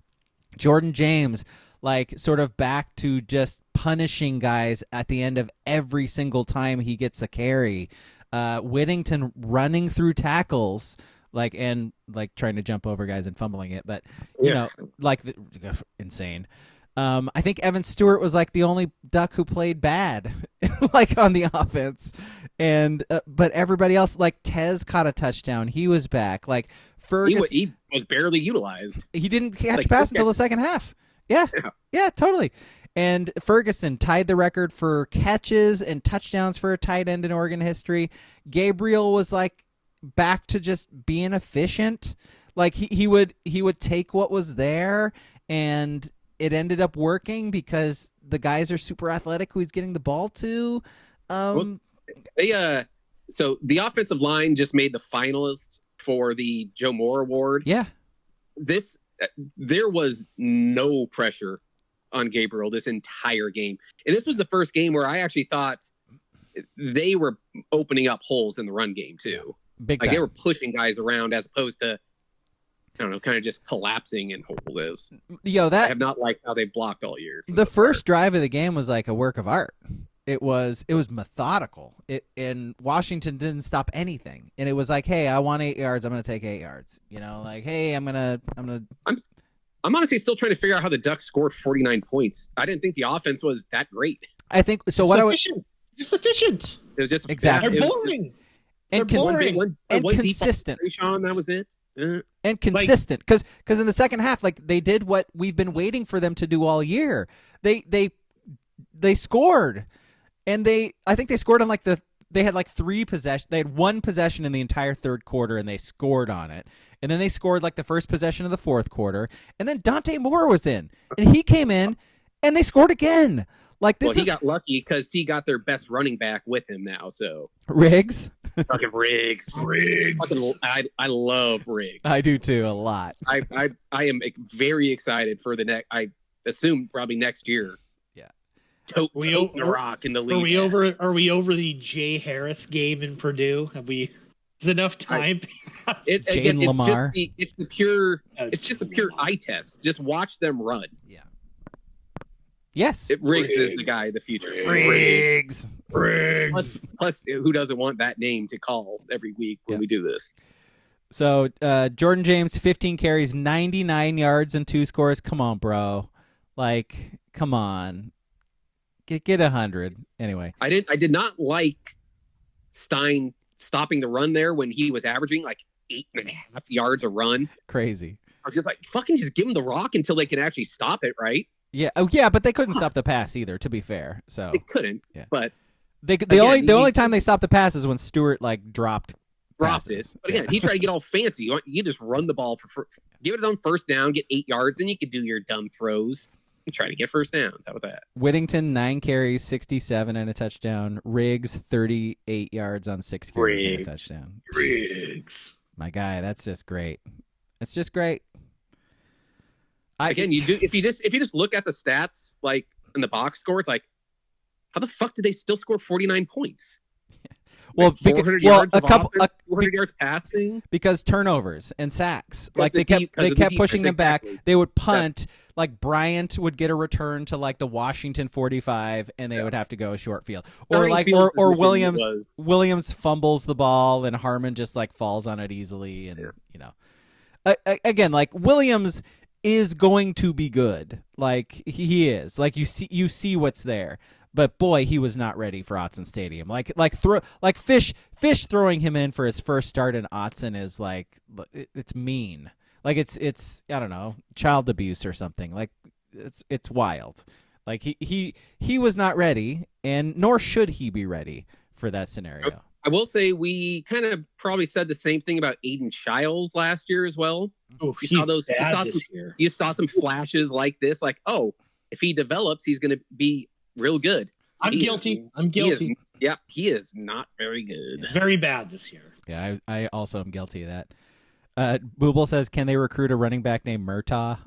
Jordan James, like, sort of back to just punishing guys at the end of every single time he gets a carry. Whittington running through tackles, like, and like trying to jump over guys and fumbling it, but you know, like insane. I think Evan Stewart was like the only Duck who played bad, like on the offense, and but everybody else, like Tez caught a touchdown. He was back. Like Ferguson, he was barely utilized. He didn't catch a pass until the second half. Yeah, totally. And Ferguson tied the record for catches and touchdowns for a tight end in Oregon history. Gabriel was like back to just being efficient. Like he would take what was there, and it ended up working because the guys are super athletic who he's getting the ball to. So the offensive line just made the finalists for the Joe Moore Award. Yeah. There was no pressure on Gabriel this entire game. And this was the first game where I actually thought they were opening up holes in the run game too. Big time. Like they were pushing guys around as opposed to, I don't know, kind of just collapsing in holes. I have not liked how they blocked all year. The first drive of the game was like a work of art. It was methodical. And Washington didn't stop anything. And it was like, hey, I want 8 yards. I'm going to take 8 yards. You know, like, hey, I'm honestly still trying to figure out how the Ducks scored 49 points. I didn't think the offense was that great. I think so. Just efficient. It was just exactly. They're boring. And consistent. Sean, that was it. And consistent, because in the second half, like they did what we've been waiting for them to do all year. They scored, and I think they scored on like they had like 3 possessions. They had 1 possession in the entire third quarter, and they scored on it. And then they scored like the first possession of the fourth quarter, and then Dante Moore was in, and he came in, and they scored again. Like this. Well, he got lucky because he got their best running back with him now. So Riggs. Fucking Riggs. I love Riggs. I do too, a lot. I am very excited for the next. I assume probably next year. Yeah. Toting the rock in the league. Are we over the Jay Harris game in Purdue? Is enough time? It's just the pure eye test. Just watch them run. Yeah. Yes. Riggs is the guy of the future. Riggs. Plus, who doesn't want that name to call every week when we do this? So, Jordan James, 15 carries, 99 yards, and 2 scores. Come on, bro. Like, come on. Get 100. Anyway. I did not like Stein stopping the run there when he was averaging like 8.5 yards a run. Crazy. I was just like, fucking just give him the rock until they can actually stop it, right? Yeah. Oh, yeah, but they couldn't stop the pass either, to be fair. So they couldn't. Yeah. But the only time they stopped the pass is when Stewart like dropped passes. It. But again, he tried to get all fancy. You just run the ball give it on first down, get 8 yards, and you could do your dumb throws and try to get first downs. How about that? Whittington 9 carries, 67 and a touchdown. Riggs 38 yards on 6 carries and a touchdown. Riggs, my guy, that's just great. It's just great. Again, if you just look at the stats like in the box score, it's like, how the fuck did they still score 49 points? Well, 400 yards of offense, 400 yards passing, because turnovers and sacks. Like they kept pushing them back. Exactly. They would punt. Like Bryant would get a return to like the Washington 45, and they would have to go a short field. Or Williams fumbles the ball, and Harmon just like falls on it easily, and again, like Williams is going to be good. Like he is. Like you see what's there. But boy, he was not ready for Autzen Stadium. Fish throwing him in for his first start in Autzen is like, it's mean. Like it's I don't know, child abuse or something. Like it's wild. Like he was not ready, and nor should he be ready for that scenario. I will say we kind of probably said the same thing about Aiden Childs last year as well. Oh, You saw some flashes like this, like, oh, if he develops, he's going to be real good. I'm guilty. He is not very good. Very bad this year. Yeah, I also am guilty of that. Booble says, can they recruit a running back named Murtaugh?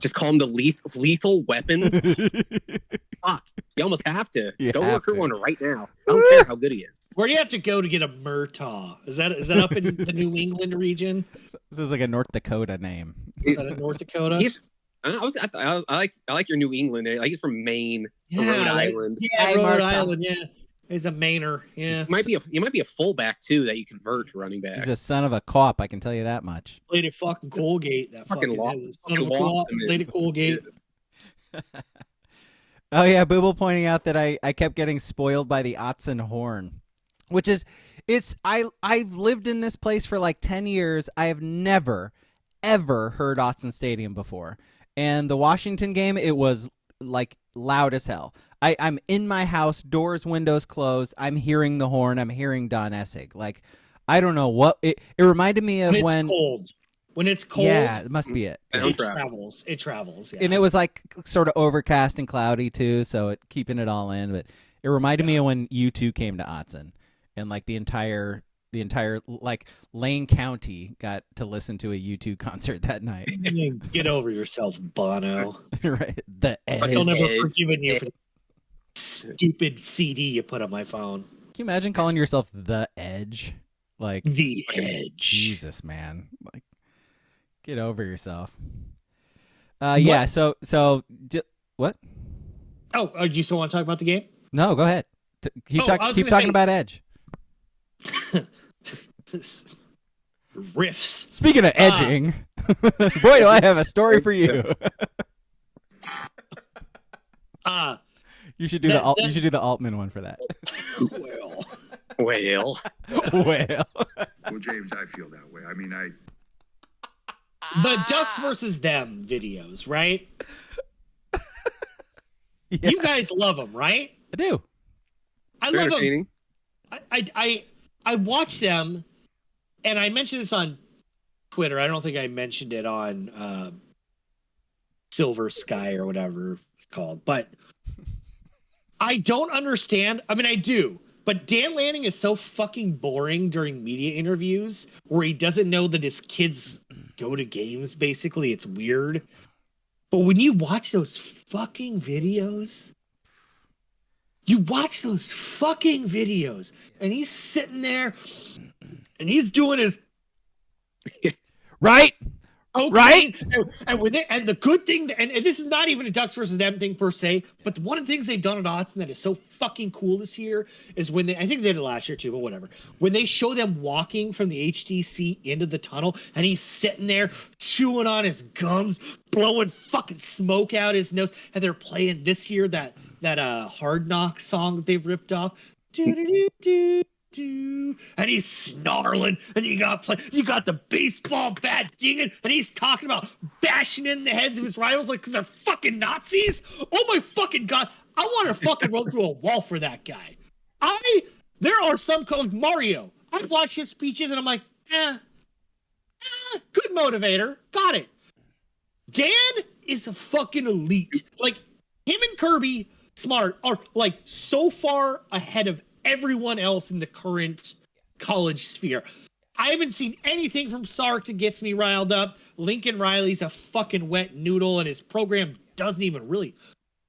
Just call him the lethal weapons. Fuck, you almost have to. Go recruit one right now. I don't care how good he is. Where do you have to go to get a Murtaugh? Is that up in the New England region? This is like a North Dakota name. Is that in North Dakota? I like your New England. Like he's from Maine, Rhode Island. Yeah, Rhode Island. Yeah, he's a Mainer. Yeah, he might be a fullback too that you convert to running back. He's a son of a cop. I can tell you that much. Played at fucking Colgate. That fucking played at Colgate. Oh yeah, Booble pointing out that I kept getting spoiled by the Autzen horn, which is I've lived in this place for like 10 years. I have never ever heard Autzen Stadium before. And the Washington game, it was like loud as hell. I'm in my house, doors, windows closed. I'm hearing the horn. I'm hearing Don Essig. Like, I don't know what it reminded me of when it's cold. When it's cold, yeah, it must be it. It travels. Yeah. And it was like sort of overcast and cloudy too, so keeping it all in. But it reminded me of when U2 came to Autzen, and like the entire like Lane County got to listen to a U2 concert that night. Get over yourself, Bono. Right. The Edge. I'll never forgiven you for the stupid CD you put on my phone. Can you imagine calling yourself The Edge? Like The Edge. Jesus, man. Like, get over yourself. Yeah. So what? Oh, do you still want to talk about the game? No, go ahead. Keep talking about Edge. Riffs. Speaking of edging, boy, do I have a story for you. You should do you should do the Altman one for that. Well. Well, James, I feel that way. I mean, But Ducks versus them videos, right? Yes. You guys love them, right? I do. I love them. I watch them, and I mentioned this on Twitter. I don't think I mentioned it on Silver Sky or whatever it's called. But I don't understand. I mean, I do. But Dan Lanning is so fucking boring during media interviews where he doesn't know that his kids go to games, basically. It's weird. But when you watch those fucking videos... and he's sitting there, and he's doing his right, right. And the good thing, and this is not even a Ducks versus them thing per se, but one of the things they've done at Autzen that is so fucking cool this year is when I think they did it last year too, but whatever. When they show them walking from the HDC into the tunnel, and he's sitting there chewing on his gums, blowing fucking smoke out his nose, and they're playing this year that Hard Knock song that they've ripped off. And he's snarling, and you got the baseball bat dinging, and he's talking about bashing in the heads of his rivals like because they're fucking Nazis. Oh my fucking god! I want to fucking run through a wall for that guy. There are some called Mario. I watch his speeches and I'm like, good motivator, got it. Dan is a fucking elite. Like him and Kirby Smart are like so far ahead of everyone else in the current college sphere. I haven't seen anything from Sark that gets me riled up. Lincoln Riley's a fucking wet noodle, and his program doesn't even really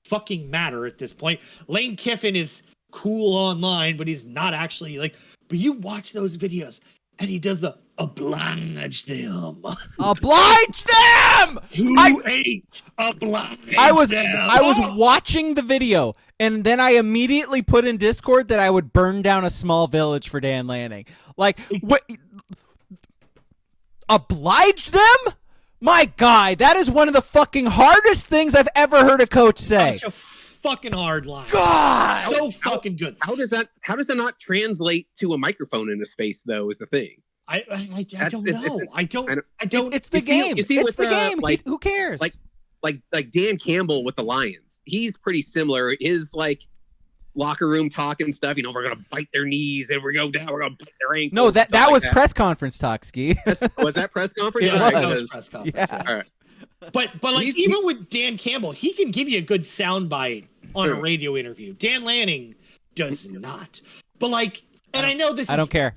fucking matter at this point. Lane Kiffin is cool online, but he's not actually like. But you watch those videos, and he does the oblige them. Oblige them. Who ate oblige I was them? watching the video, and then I immediately put in Discord that I would burn down a small village for Dan Lanning. Like, what? Oblige them? My God, that is one of the fucking hardest things I've ever heard a coach say. Such a fucking hard line. God, so fucking good. How does that not translate to a microphone in his face though? Is the thing. I don't know. I don't. It's the game. It's the game. Like, who cares? Like Dan Campbell with the Lions. He's pretty similar. His like locker room talk and stuff. We're gonna bite their knees and we're gonna bite their ankles. No, that was press conference talk, Ski. Was that press conference? It was press conference. Yeah. All right. But like even with Dan Campbell, he can give you a good soundbite on a radio interview. Dan Lanning does not. But like, and I know this. I don't care.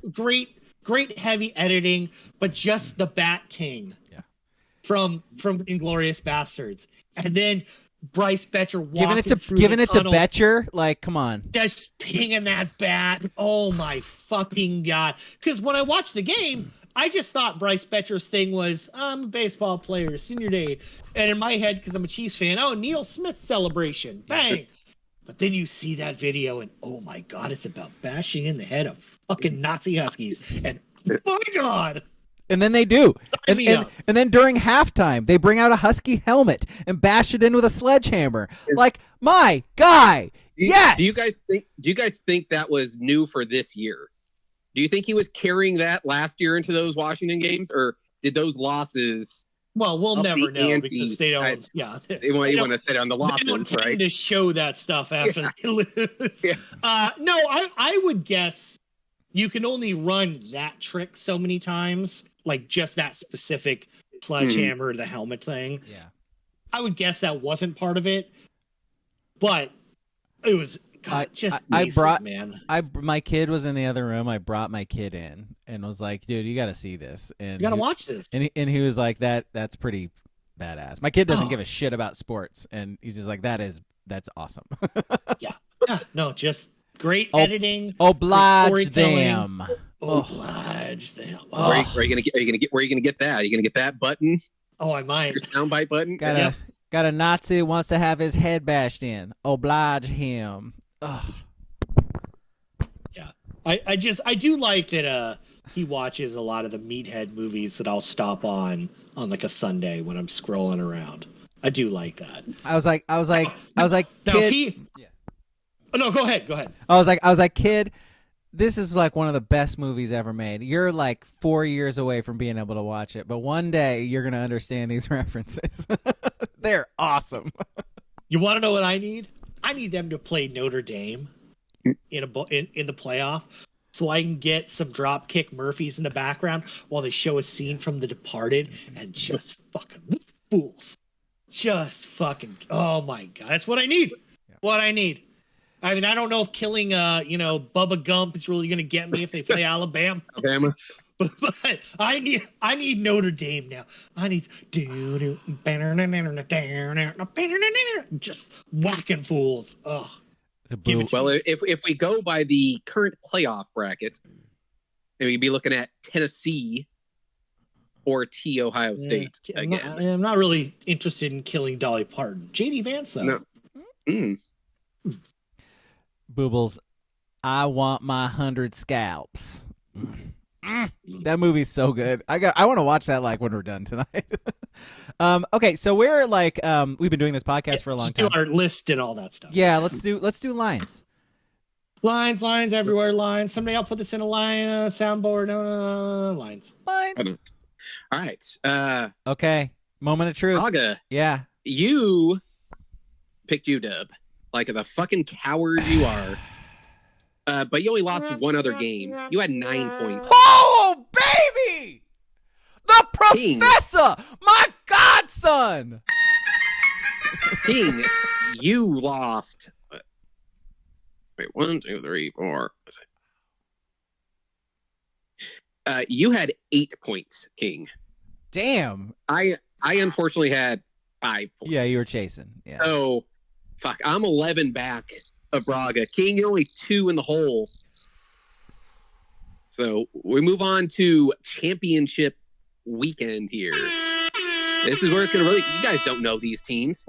Great heavy editing, but just the bat ting. Yeah. From Inglourious Basterds, and then Bryce Betcher giving it to Betcher. Like, come on. Just pinging that bat. Oh my fucking God. Because when I watched the game, I just thought Bryce Betcher's thing was, I'm a baseball player, senior day. And in my head, because I'm a Chiefs fan, Neil Smith celebration. Bang. But then you see that video and oh my God, it's about bashing in the head of fucking Nazi Huskies. And oh my God. And then they do. And then during halftime, they bring out a Husky helmet and bash it in with a sledgehammer. Like, my guy. Yes. Do you guys think that was new for this year? Do you think he was carrying that last year into those Washington games, or did those losses? Well, we'll never know because they don't. Yeah, you want to say on the losses, they don't tend right? to show that stuff after they lose. Yeah. No, I would guess you can only run that trick so many times, like just that specific sledgehammer, the helmet thing. Yeah, I would guess that wasn't part of it, but it was. God, my kid was in the other room. I brought my kid in and was like, dude, you got to see this. And you got to watch this. And he was like, that's pretty badass. My kid doesn't give a shit about sports. And he's just like, that's awesome. Yeah. No, just great editing. Oblige them. Oblige them. Oh. Where are you gonna get that? Are you gonna get that button? Oh, I might. Your soundbite button? Got a Nazi who wants to have his head bashed in. Oblige him. Ugh. Yeah, I do like that. He watches a lot of the meathead movies that I'll stop on like a Sunday when I'm scrolling around. I do like that. I was like, now kid. Oh no, go ahead. I was like, kid, this is like one of the best movies ever made. You're like 4 years away from being able to watch it, but one day you're gonna understand these references. They're awesome. You want to know what I need? I need them to play Notre Dame in the playoff, so I can get some Dropkick Murphys in the background while they show a scene from The Departed and just fucking fools. Just fucking. Oh my God, that's what I need. Yeah. What I need. I mean, I don't know if killing Bubba Gump is really gonna get me if they play Alabama. But I need Notre Dame now. I need just whacking fools. Ugh. Well, if we go by the current playoff bracket, we'd be looking at Tennessee or Ohio State again. I'm not really interested in killing Dolly Parton. JD Vance though. No. Boobles, I want my 100 scalps. That movie's so good. I want to watch that like when we're done tonight. Okay, so we're like we've been doing this podcast for a long time. Do our list and all that stuff. Yeah, let's do lines. Lines everywhere. Lines. Someday I'll put this in a line soundboard. Lines. All right. Okay. Moment of truth. Braga. Yeah. You picked UW like the fucking coward you are. But you only lost one other game. You had 9 points. Oh, baby! The professor! My godson! King, you lost. Wait, 1, 2, 3, 4. You had 8 points, King. Damn. I unfortunately had 5 points. Yeah, you were chasing. Yeah. So, fuck, I'm 11 back of Braga. King, you're only 2 in the hole. So we move on to championship weekend here. This is where it's going to really... You guys don't know these teams.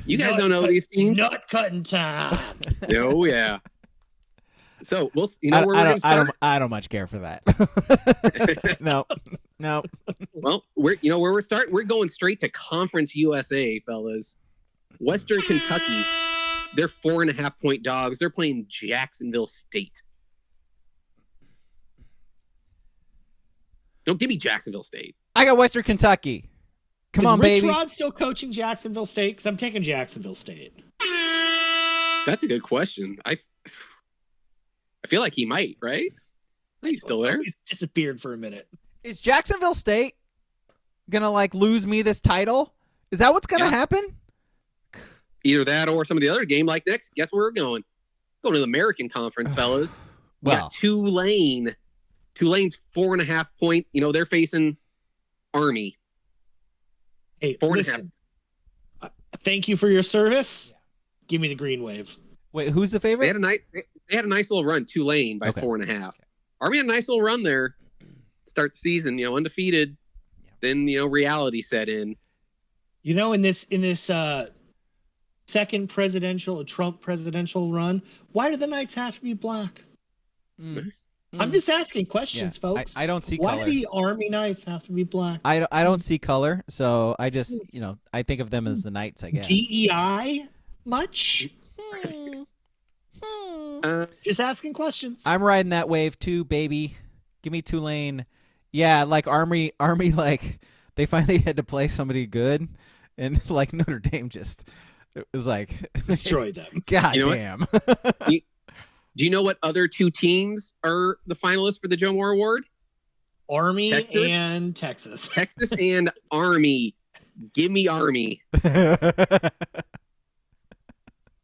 You guys don't know these teams. Nut cutting time. Oh, yeah. So, where we're going to start? I don't much care for that. No. Well, where we're starting? We're going straight to Conference USA, fellas. Western Kentucky, they're 4.5-point dogs. They're playing Jacksonville State. Don't give me Jacksonville State. I got Western Kentucky. Come on, Rich baby. Rod still coaching Jacksonville State? Because I'm taking Jacksonville State. That's a good question. I feel like he might, right? I think he's still there. He's disappeared for a minute. Is Jacksonville State gonna lose me this title? Is that what's gonna happen? Either that or some of the other game. Like next, guess where we're going? Going to the American Conference, fellas. We got Tulane. Tulane's 4.5-point. They're facing Army. Hey, 4.5. Thank you for your service. Give me the green wave. Wait, who's the favorite? They had a nice little run. Tulane by 4.5. Army had a nice little run there. Start the season, undefeated. Then reality set in. In this second Trump presidential run, why do the Knights have to be black? I'm just asking questions, folks. I don't see why color. do the Army Knights have to be black? I don't see color, so I just I think of them as the Knights, I guess. DEI much? Just asking questions. I'm riding that wave too, baby. Give me Tulane. Yeah, Army, they finally had to play somebody good, and Notre Dame just it was destroyed them. God damn. Do you know what other 2 teams are the finalists for the Joe Moore Award? Army Texas and Texas. Texas and Army. Give me Army.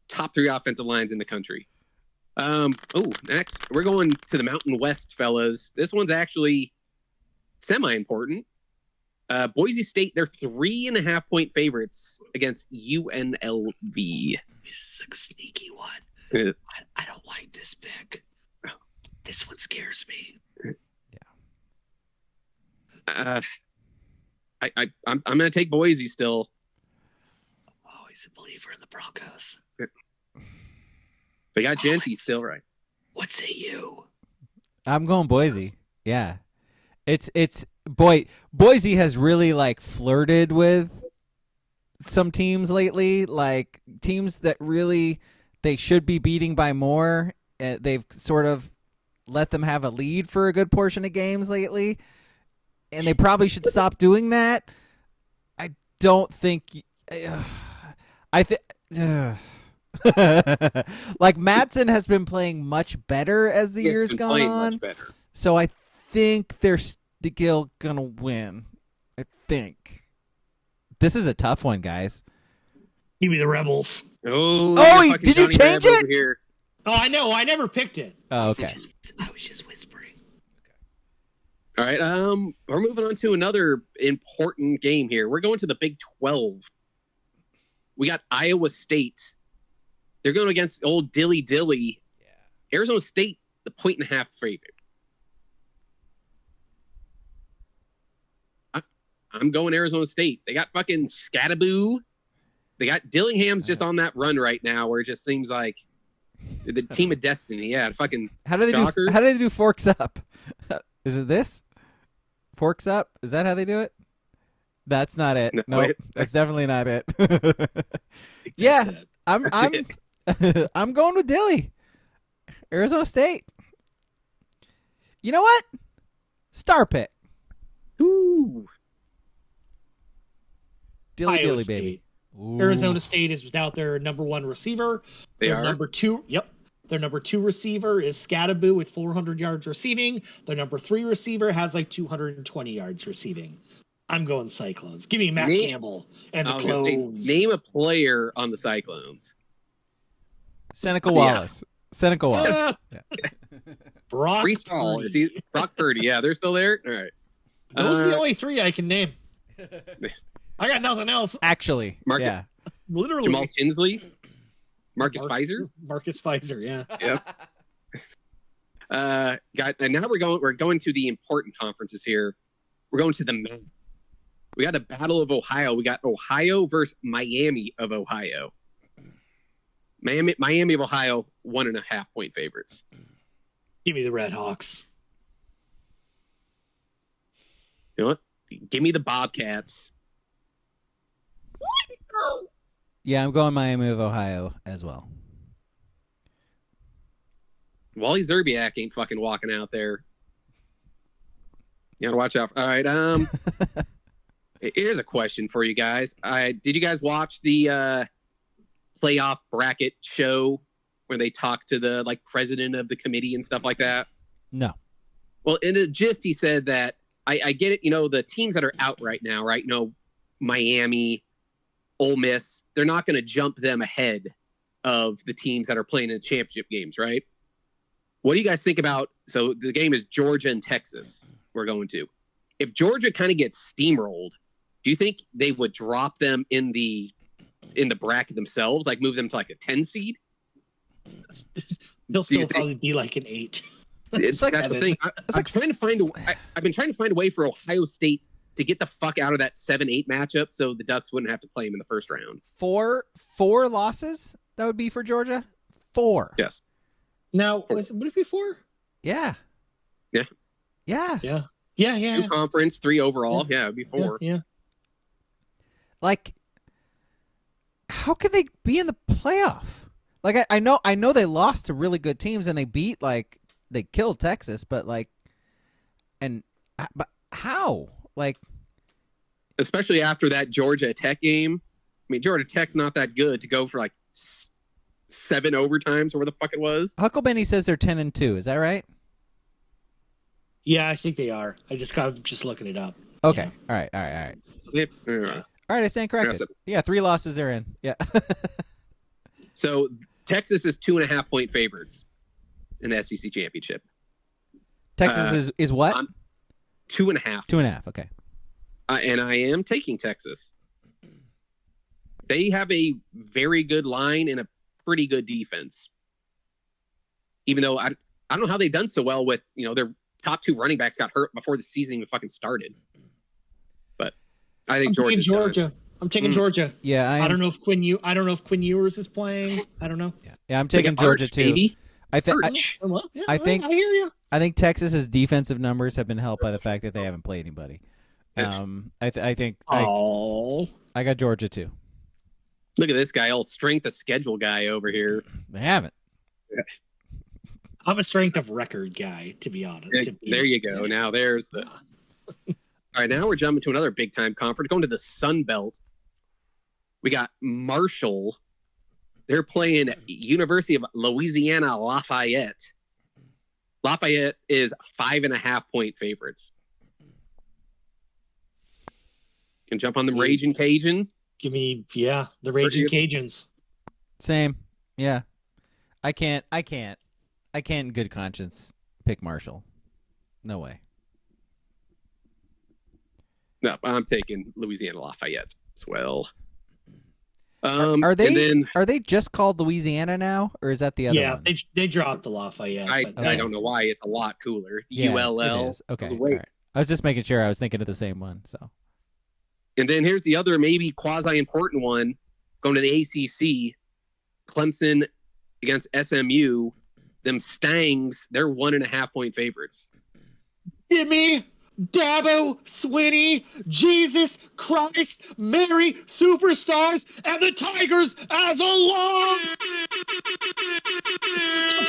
Top 3 offensive lines in the country. Next, we're going to the Mountain West, fellas. This one's actually semi-important. Boise State, they're 3.5-point favorites against UNLV. This is a sneaky one. I don't like this pick. This one scares me. Yeah. I'm going to take Boise still. I'm always a believer in the Broncos. They got Genty still, right? What say you? I'm going Boise. Yeah. Boise has really flirted with some teams lately, teams that really they should be beating by more. They've sort of let them have a lead for a good portion of games lately, and they probably should stop doing that. I don't think. I think. Madsen has been playing much better as the year's gone on. So I think they're still gonna win. I think. This is a tough one, guys. Give me the Rebels. Oh, did you change it? Here. Oh, I know. I never picked it. Oh, okay. I was just whispering. All right. We're moving on to another important game here. We're going to the Big 12. We got Iowa State. They're going against old Dilly. Yeah. Arizona State, the 1.5 favorite. I'm going Arizona State. They got fucking Scattaboo. They got Dillingham's just on that run right now, where it just seems like the team of destiny. Yeah, fucking. How do they do forks up? Is it this? Forks up? Is that how they do it? That's not it. No, that's definitely not it. Yeah, I'm I'm going with Dilly. Arizona State. You know what? Star pick. Ooh. Dilly, baby. Ooh. Arizona State is without their number 1 receiver. Their number 2. Yep. Their number 2 receiver is Scattaboo with 400 yards receiving. Their number 3 receiver has 220 yards receiving. I'm going Cyclones. Give me Matt Campbell and the Clones. Name a player on the Cyclones. Seneca Wallace. Seneca Watts. Brock Brees Hall. Purdy. Is he Brock Purdy? Yeah, they're still there. All right. Those are the only three I can name. I got nothing else. Actually, Market- Literally. Jamal Tinsley, Marcus Pfizer. Marcus Pfizer, yeah. Yep. And now we're going to the important conferences here. We're going to the main. We got a Battle of Ohio. We got Ohio versus Miami of Ohio. Miami of Ohio, 1.5 point favorites. Give me the Red Hawks. You know what? Give me the Bobcats. Yeah, I'm going Miami of Ohio as well. Wally Zerbiak ain't fucking walking out there. You gotta watch out. All right. Here's a question for you guys. Did you guys watch the playoff bracket show where they talk to the president of the committee and stuff like that? No. Well, in a gist, he said that I get it. The teams that are out right now, right? Miami, Ole Miss, they're not going to jump them ahead of the teams that are playing in the championship games, right? What do you guys think about? So the game is Georgia and Texas. We're going to. If Georgia kind of gets steamrolled, do you think they would drop them in the bracket themselves, move them to a 10 seed? They'll still probably be an 8. That's the thing. I've been trying to find a way for Ohio State to get the fuck out of that 7-8 matchup, so the Ducks wouldn't have to play them in the first round. Four losses that would be for Georgia. 4. Yes. Now, would it be 4? Yeah. Yeah. Yeah. Yeah. Yeah. 2 conference, 3 overall. Yeah, it'd be 4. Yeah. How could they be in the playoff? I know they lost to really good teams and they beat they killed Texas, but how? Especially after that Georgia Tech game. I mean, Georgia Tech's not that good to go for 7 overtimes or where the fuck it was. Hucklebenny says they're 10-2. Is that right? Yeah, I think they are. I just looking it up. Okay. Yeah. All right. Yep. All right, I stand corrected. Yeah, 3 losses they're in. Yeah. So Texas is 2.5 point favorites in the SEC championship. Texas is what? 2.5. 2.5. Okay. And I am taking Texas. They have a very good line and a pretty good defense. Even though I don't know how they've done so well with their top 2 running backs got hurt before the season even fucking started. But I think Georgia. I'm taking Georgia. Yeah, I don't know if Quinn Ewers is playing. I don't know. Yeah, I'm taking Georgia too. Baby. I think I hear you. I think Texas's defensive numbers have been helped by the fact that they haven't played anybody. I think I got Georgia too. Look at this guy, old strength of schedule guy over here. They haven't. I'm a strength of record guy, to be honest. There you go. Now there's the. All right, now we're jumping to another big time conference, going to the Sun Belt. We got Marshall. They're playing University of Louisiana Lafayette. Lafayette is 5.5 point favorites. Can jump on the Raging Cajun. Give me, the Raging Cajuns. Same. Yeah. I can't in good conscience pick Marshall. No way. No, I'm taking Louisiana Lafayette as well. Are they just called Louisiana now, or is that the other one? Yeah, they dropped the Lafayette. I don't know why. It's a lot cooler. Yeah, ULL. It is. Okay. All right. I was just making sure I was thinking of the same one. So. And then here's the other maybe quasi-important one, going to the ACC. Clemson against SMU. Them Stangs, they're 1.5 point favorites. Give me Dabo, Swinney, Jesus Christ, Mary, Superstars, and the Tigers as a long to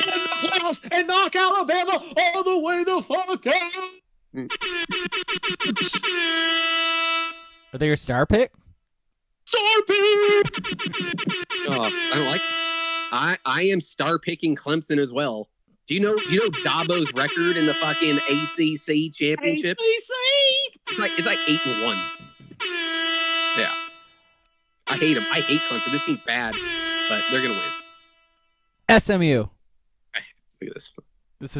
get in the playoffs and knock Alabama all the way the fuck out. Are they your star pick? Star pick! I don't like. I am star picking Clemson as well. Do you know Dabo's record in the fucking ACC championship? ACC! It's like 8-1. Yeah. I hate them. I hate Clemson. This team's bad, but they're gonna win. SMU. Look at this. This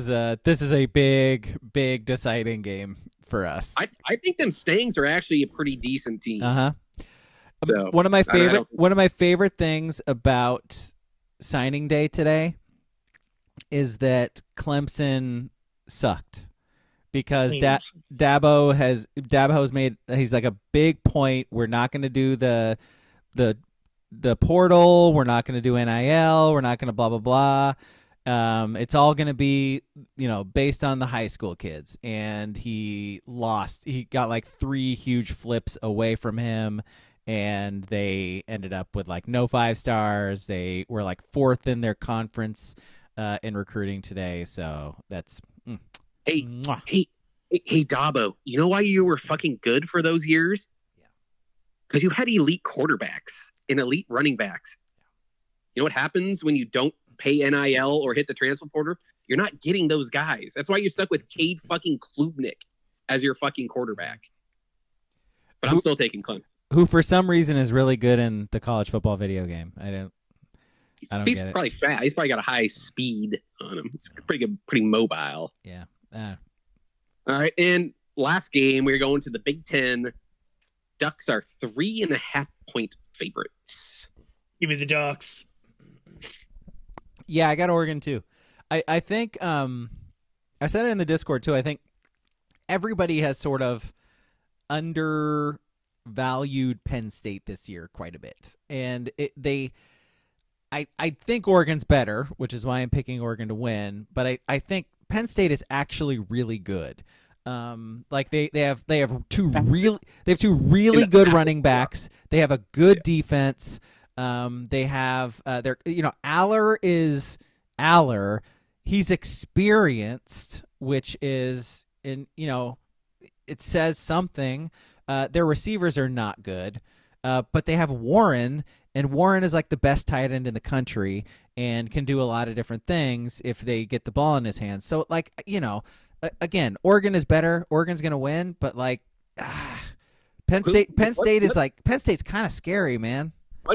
is a big deciding game for us. I think them Stangs are actually a pretty decent team. So one of my favorite things about signing day today is that Clemson sucked because Dabo's made, he's like a big point. We're not going to do the portal. We're not going to do NIL. We're not going to blah blah blah. It's all going to be, based on the high school kids. And he lost. He got like 3 huge flips away from him, and they ended up with like no 5 stars. They were like 4th in their conference in recruiting today. So that's hey Dabo. You know why you were fucking good for those years? Yeah, because you had elite quarterbacks and elite running backs. You know what happens when you don't pay NIL or hit the transfer portal? You're not getting those guys. That's why you're stuck with Cade fucking Klubnik as your fucking quarterback. But I'm still taking Clemson. Who for some reason is really good in the college football video game. He's probably fat. He's probably got a high speed on him. He's pretty good, pretty mobile. Yeah. All right, and last game, we're going to the Big Ten. Ducks are 3.5-point favorites. Give me the Ducks. Yeah, I got Oregon too. I think I said it in the Discord too. I think everybody has sort of undervalued Penn State this year quite a bit, and I think Oregon's better, which is why I'm picking Oregon to win. But I think Penn State is actually really good. Like they have two really good running backs. They have a good defense. They have Aller is Aller. He's experienced, which is it says something. Their receivers are not good, but they have Warren, and Warren is like the best tight end in the country and can do a lot of different things if they get the ball in his hands. So again, Oregon is better. Oregon's going to win, but Penn State's kind of scary, man.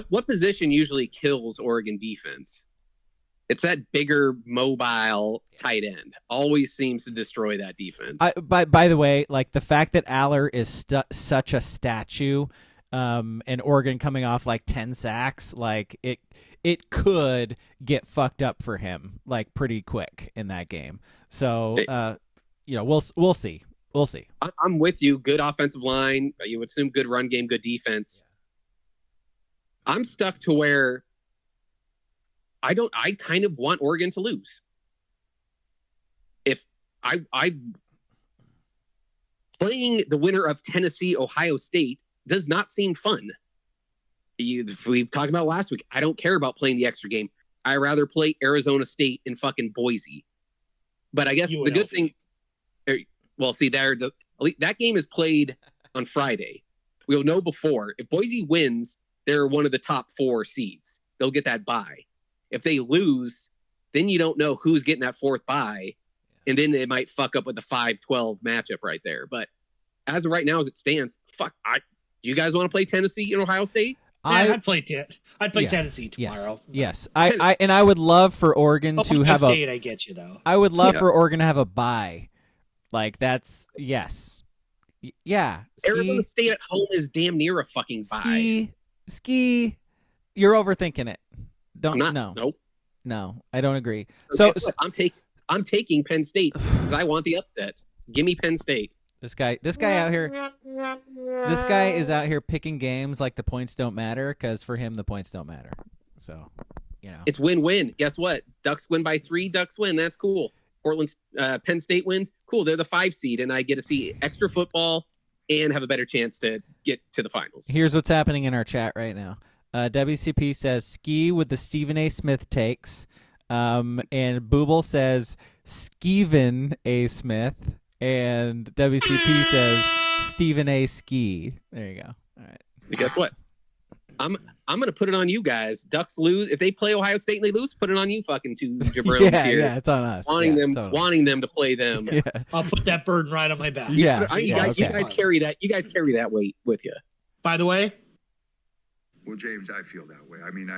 What position usually kills Oregon defense? It's that bigger, mobile tight end. Always seems to destroy that defense. By the way, like the fact that Aller is such a statue, and Oregon coming off like 10 sacks, like it could get fucked up for him like pretty quick in that game. So we'll see. We'll see. I'm with you. Good offensive line. You would assume good run game, good defense. I'm stuck to where I kind of want Oregon to lose. If I playing the winner of Tennessee, Ohio State does not seem fun. We've talked about last week. I don't care about playing the extra game. I rather play Arizona State in fucking Boise. But I guess the good thing, that game is played on Friday. We'll know before. If Boise wins, they're one of the top 4 seeds. They'll get that bye. If they lose, then you don't know who's getting that 4th bye, and then it might fuck up with the 5-12 matchup right there. But as of right now, as it stands, do you guys want to play Tennessee and Ohio State? I'd play Tennessee tomorrow. Yes. I would love for Oregon to have State, I get you though. I would love for Oregon to have a bye. Like that's yes. Yeah. Arizona State at home is damn near a fucking bye. Ski. You're overthinking it. Nope. No, I don't agree. So I'm taking Penn State because I want the upset. Give me Penn State. This guy out here. This guy is out here picking games like the points don't matter because for him the points don't matter. So, it's win-win. Guess what? Ducks win by 3. Ducks win. That's cool. Penn State wins. Cool. They're the 5 seed, and I get to see extra football and have a better chance to get to the finals. Here's what's happening in our chat right now. WCP says ski with the Stephen A. Smith takes, and Booble says Skeven A. Smith, and WCP says Stephen A. Ski. There you go. All right. But guess what? I'm gonna put it on you guys. Ducks lose if they play Ohio State and they lose. Put it on you, fucking 2 jabrones here. Yeah, it's on us. Wanting them to play them. Yeah. I'll put that burden right on my back. Yeah, you guys carry that. You guys carry that weight with you. By the way. Well, James, I feel that way. I mean,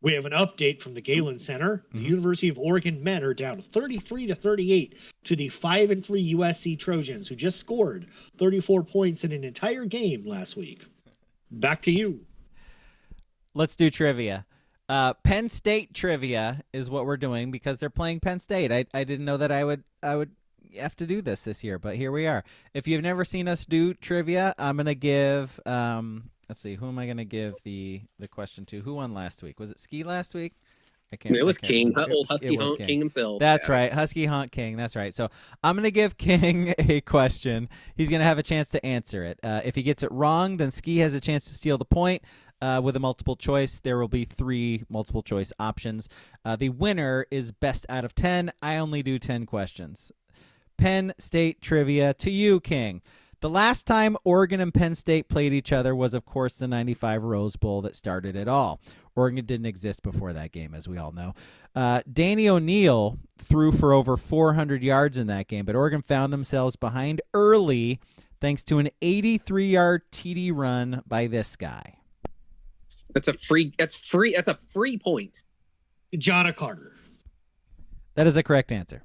We have an update from the Galen Center. The University of Oregon men are down 33-38 to the 5-3 USC Trojans, who just scored 34 points in an entire game last week. Back to you. Let's do trivia. Penn State trivia is what we're doing because they're playing Penn State. I didn't know that I would have to do this year, but here we are. If you've never seen us do trivia, I'm gonna give. Let's see, who am I gonna give the question to? Who won last week? Was it Ski last week? It was King, old Husky Honk King himself. That's right, Husky Honk King. That's right. So I'm gonna give King a question. He's gonna have a chance to answer it. If he gets it wrong, then Ski has a chance to steal the point. With a multiple choice, there will be 3 multiple choice options. The winner is best out of 10. I only do 10 questions. Penn State trivia to you, King. The last time Oregon and Penn State played each other was, of course, the 95 Rose Bowl that started it all. Oregon didn't exist before that game, as we all know. Danny O'Neal threw for over 400 yards in that game, but Oregon found themselves behind early thanks to an 83-yard TD run by this guy. That's a free point. John Carter. That is a correct answer.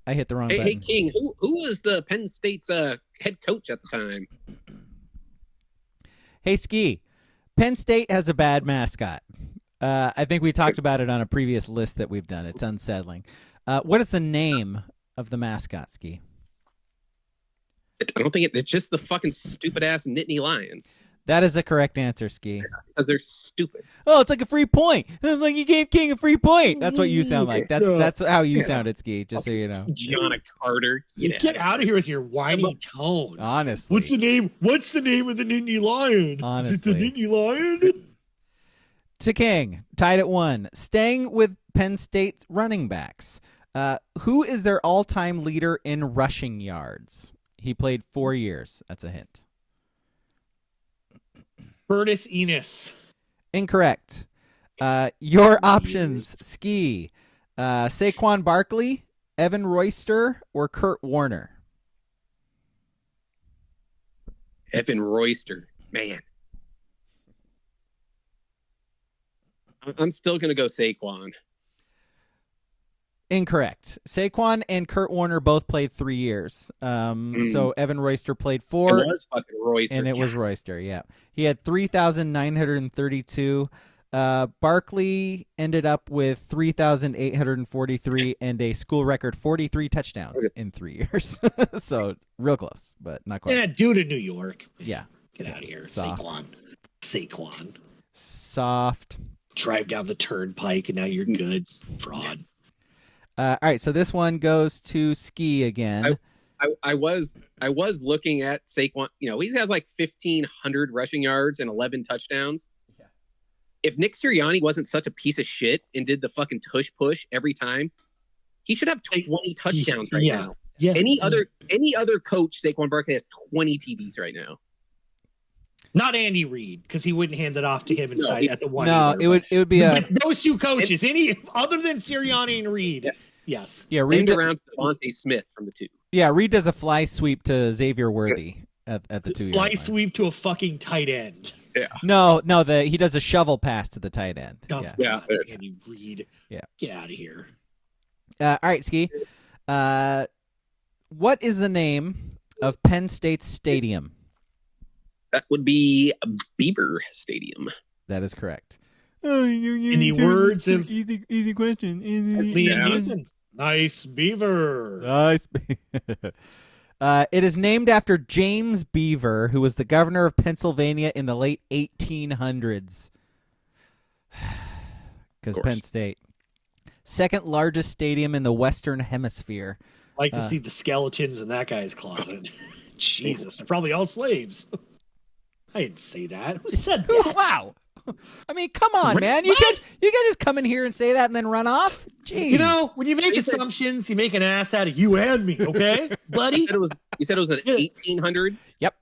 I hit the wrong button. Hey, King, who was the Penn State's head coach at the time? Hey, Ski. Penn State has a bad mascot. I think we talked about it on a previous list that we've done. It's unsettling. What is the name of the mascot, Ski? I don't think it's just the fucking stupid ass Nittany Lion. That is a correct answer, Ski. Because they're stupid. Oh, it's like a free point. It's like you gave King a free point. That's what you sound like. That's how you sounded, Ski, just so you know. John Carter. Get out of here with your whiny tone. Honestly. What's the name of the Nittany Lion? Honestly. Is it the Nittany Lion? To King, tied at 1. Staying with Penn State running backs. Who is their all-time leader in rushing yards? He played 4 years. That's a hint. Curtis Enos. Incorrect. Your options, Ski. Saquon Barkley, Evan Royster, or Kurt Warner? Evan Royster. Man. I'm still going to go Saquon. Incorrect. Saquon and Kurt Warner both played 3 years. So Evan Royster played 4. It was fucking Royster. And it was Royster, yeah. He had 3,932. Barkley ended up with 3,843 and a school record 43 touchdowns in 3 years. So real close, but not quite. Yeah, dude in New York. Yeah. Get out of here. Soft. Saquon. Soft. Drive down the turnpike and now you're good. Fraud. All right, so this one goes to Ski again. I was looking at Saquon. You know, he has like 1,500 rushing yards and 11 touchdowns. Yeah. If Nick Sirianni wasn't such a piece of shit and did the fucking tush push every time, he should have 20 touchdowns right now. Yeah. Any other coach, Saquon Barkley has 20 TDs right now. Not Andy Reid, because he wouldn't hand it off to him inside at the one. No, it would be those two coaches. Any other than Sirianni and Reid. Yeah. Yes. Yeah, Reid around Devontae Smith from the 2. Yeah, Reid does a fly sweep to Xavier Worthy at the 2 yard line. Fly sweep to a fucking tight end. Yeah. No, he does a shovel pass to the tight end. Oh, yeah. God, Andy Reid. Yeah. Get out of here. All right, Ski. What is the name of Penn State's stadium? That would be Beaver Stadium. That is correct. In the words of easy question. Liam Neeson. Nice beaver. Nice. It is named after James Beaver, who was the governor of Pennsylvania in the late 1800s. Because Penn State. Second largest stadium in the Western Hemisphere. Like to see the skeletons in that guy's closet. Jesus, they're probably all slaves. I didn't say that. Who said that? Wow. I mean, come on, man. You can't just come in here and say that and then run off. Jeez. You know, when you make assumptions, you make an ass out of you and me, okay, buddy? You said it was in the 1800s? Yep.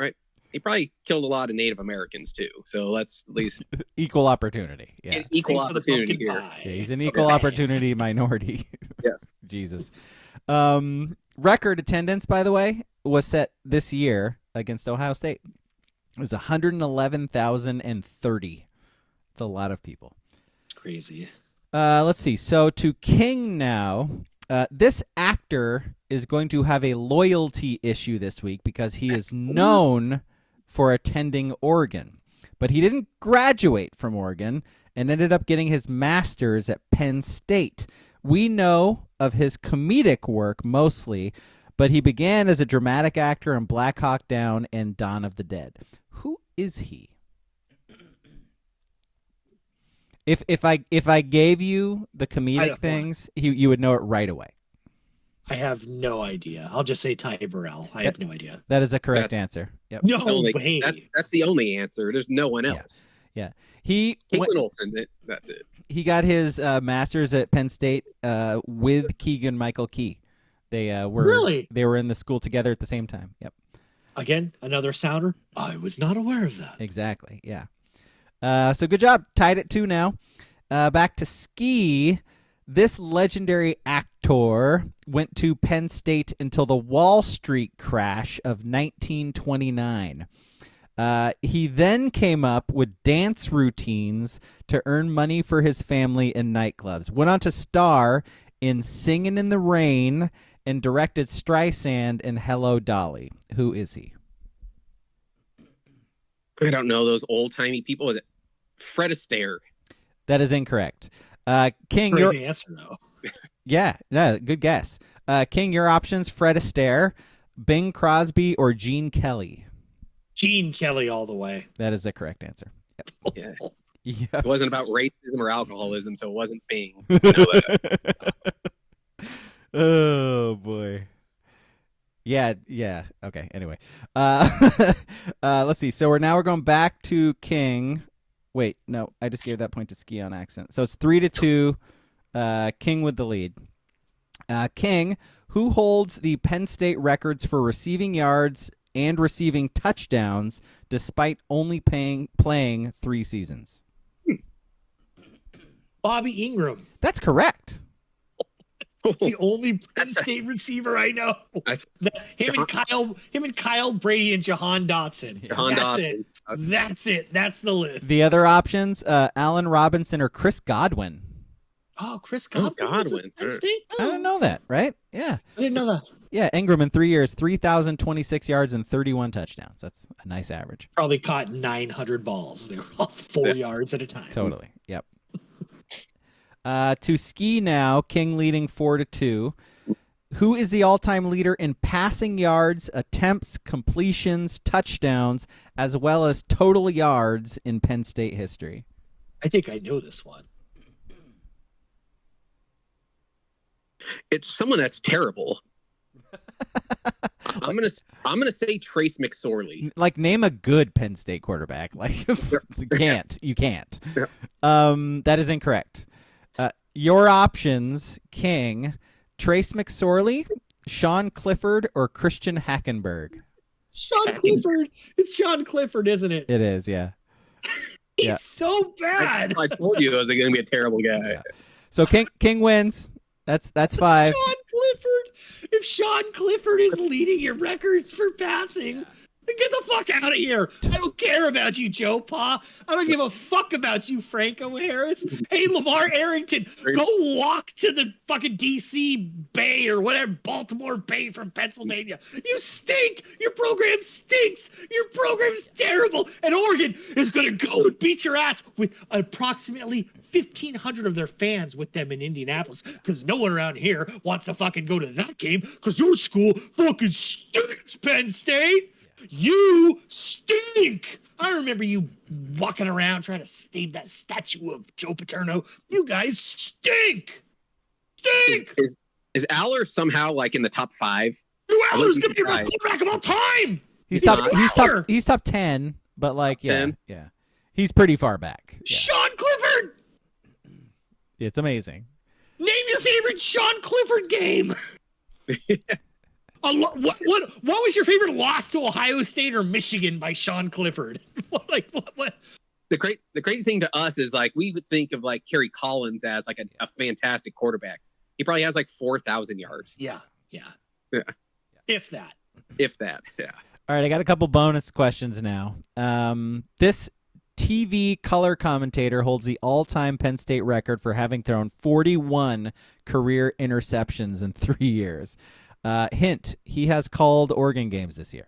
Right. He probably killed a lot of Native Americans, too. So let's at least... Equal opportunity. Yeah. Equal opportunity here. Yeah, he's an equal opportunity minority. Yes. Jesus. Record attendance, by the way, was set this year against Ohio State. It was 111,030. It's a lot of people. It's crazy. Let's see. So to King now. This actor is going to have a loyalty issue this week because he is known for attending Oregon. But he didn't graduate from Oregon and ended up getting his master's at Penn State. We know of his comedic work mostly, but he began as a dramatic actor in Black Hawk Down and Dawn of the Dead. Who is he? If I gave you the comedic things, you would know it right away. I have no idea. I'll just say Ty Burrell. I have no idea. That is a correct answer. Yep. No way. That's the only answer. There's no one else. Yeah. Caitlin Olsen. That's it. He got his master's at Penn State with Keegan-Michael Key. They were in the school together at the same time. Yep. Again, another sounder. I was not aware of that. Exactly. Yeah. So good job. Tied at 2 now. Back to ski. This legendary actor went to Penn State until the Wall Street crash of 1929. He then came up with dance routines to earn money for his family in nightclubs. Went on to star in Singin' in the Rain and directed Streisand in Hello, Dolly. Who is he? I don't know those old-timey people. Is it Fred Astaire? That is incorrect. King, Great answer, though. Yeah, no, good guess. King, your options: Fred Astaire, Bing Crosby, or Gene Kelly. Gene Kelly all the way. That is the correct answer. Yep. Yeah. Yep. It wasn't about racism or alcoholism, so it wasn't Bing. Oh boy. Yeah. Okay. Anyway, let's see. So we're going back to King. Wait, no, I just gave that point to Ski on accident. So it's 3-2. King with the lead. King, who holds the Penn State records for receiving yards and receiving touchdowns, despite only playing 3 seasons? Bobby Ingram. That's correct. It's the only Penn State receiver I know. Him and Kyle Brady and Jahan Dotson. That's it. That's the list. The other options: Allen Robinson or Chris Godwin. Oh, Chris Godwin. Penn State? I didn't know that. Right? Yeah. I didn't know that. Yeah, Ingram in 3 years, 3,026 yards and 31 touchdowns. That's a nice average. Probably caught 900 balls. They were all 4 yards at a time. Totally. Yep. To Ski now, King leading 4-2. Who is the all-time leader in passing yards, attempts, completions, touchdowns, as well as total yards in Penn State history? I think I know this one. It's someone that's terrible. I'm gonna say Trace McSorley. Like, name a good Penn State quarterback. Like, you can't. Yeah. That is incorrect. Your options, King: Trace McSorley, Sean Clifford, or Christian Hackenberg. Sean Clifford. It's Sean Clifford, isn't it? It is, yeah. He's so bad. I told you I was going to be a terrible guy. Yeah. So King wins. That's 5. Sean Clifford. If Sean Clifford is leading your records for passing, then get the fuck out of here. I don't care about you, Joe Pa. I don't give a fuck about you, Franco Harris. Hey, LeVar Arrington, go walk to the fucking D.C. Bay or whatever, Baltimore Bay from Pennsylvania. You stink. Your program stinks. Your program's terrible. And Oregon is going to go and beat your ass with approximately 1,500 of their fans with them in Indianapolis, because no one around here wants to fucking go to that game because your school fucking stinks, Penn State. You stink. I remember you walking around trying to stave that statue of Joe Paterno. You guys stink. Stink. Is Aller somehow like in the top 5? Aller's gonna be the best quarterback of all time. He's top 10, but like 10? Yeah. He's pretty far back. Yeah. Sean Clifford. It's amazing. Name your favorite Sean Clifford game. What was your favorite loss to Ohio State or Michigan by Sean Clifford? What? The crazy thing to us is like we would think of like Kerry Collins as like a fantastic quarterback. He probably has like 4,000 yards. Yeah. If that. Yeah. All right, I got a couple bonus questions now. This TV color commentator holds the all-time Penn State record for having thrown 41 career interceptions in 3 years. Hint, he has called Oregon games this year.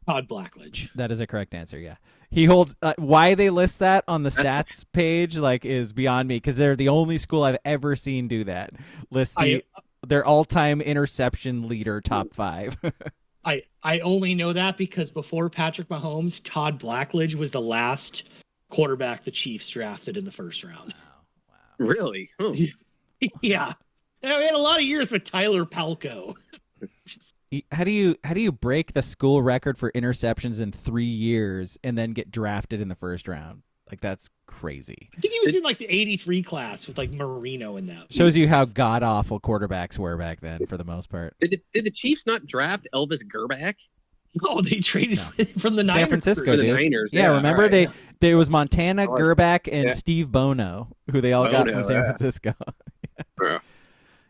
Todd Blackledge. That is a correct answer, yeah. He holds why they list that on the stats page is beyond me, because they're the only school I've ever seen do that. List their all-time interception leader top 5. I only know that because before Patrick Mahomes, Todd Blackledge was the last quarterback the Chiefs drafted in the first round. Wow. Really? Oh. Yeah. We had a lot of years with Tyler Palko. How do you break the school record for interceptions in 3 years and then get drafted in the first round? That's crazy. I think he was in the 83 class with Marino in that. Shows you how god awful quarterbacks were back then for the most part. Did the Chiefs not draft Elvis Gerback? Oh, they traded from the Niners. San Francisco, the dude. Niners. Yeah, remember there was Montana, Right. Gerback, and Steve Bono, who they all got from San Francisco.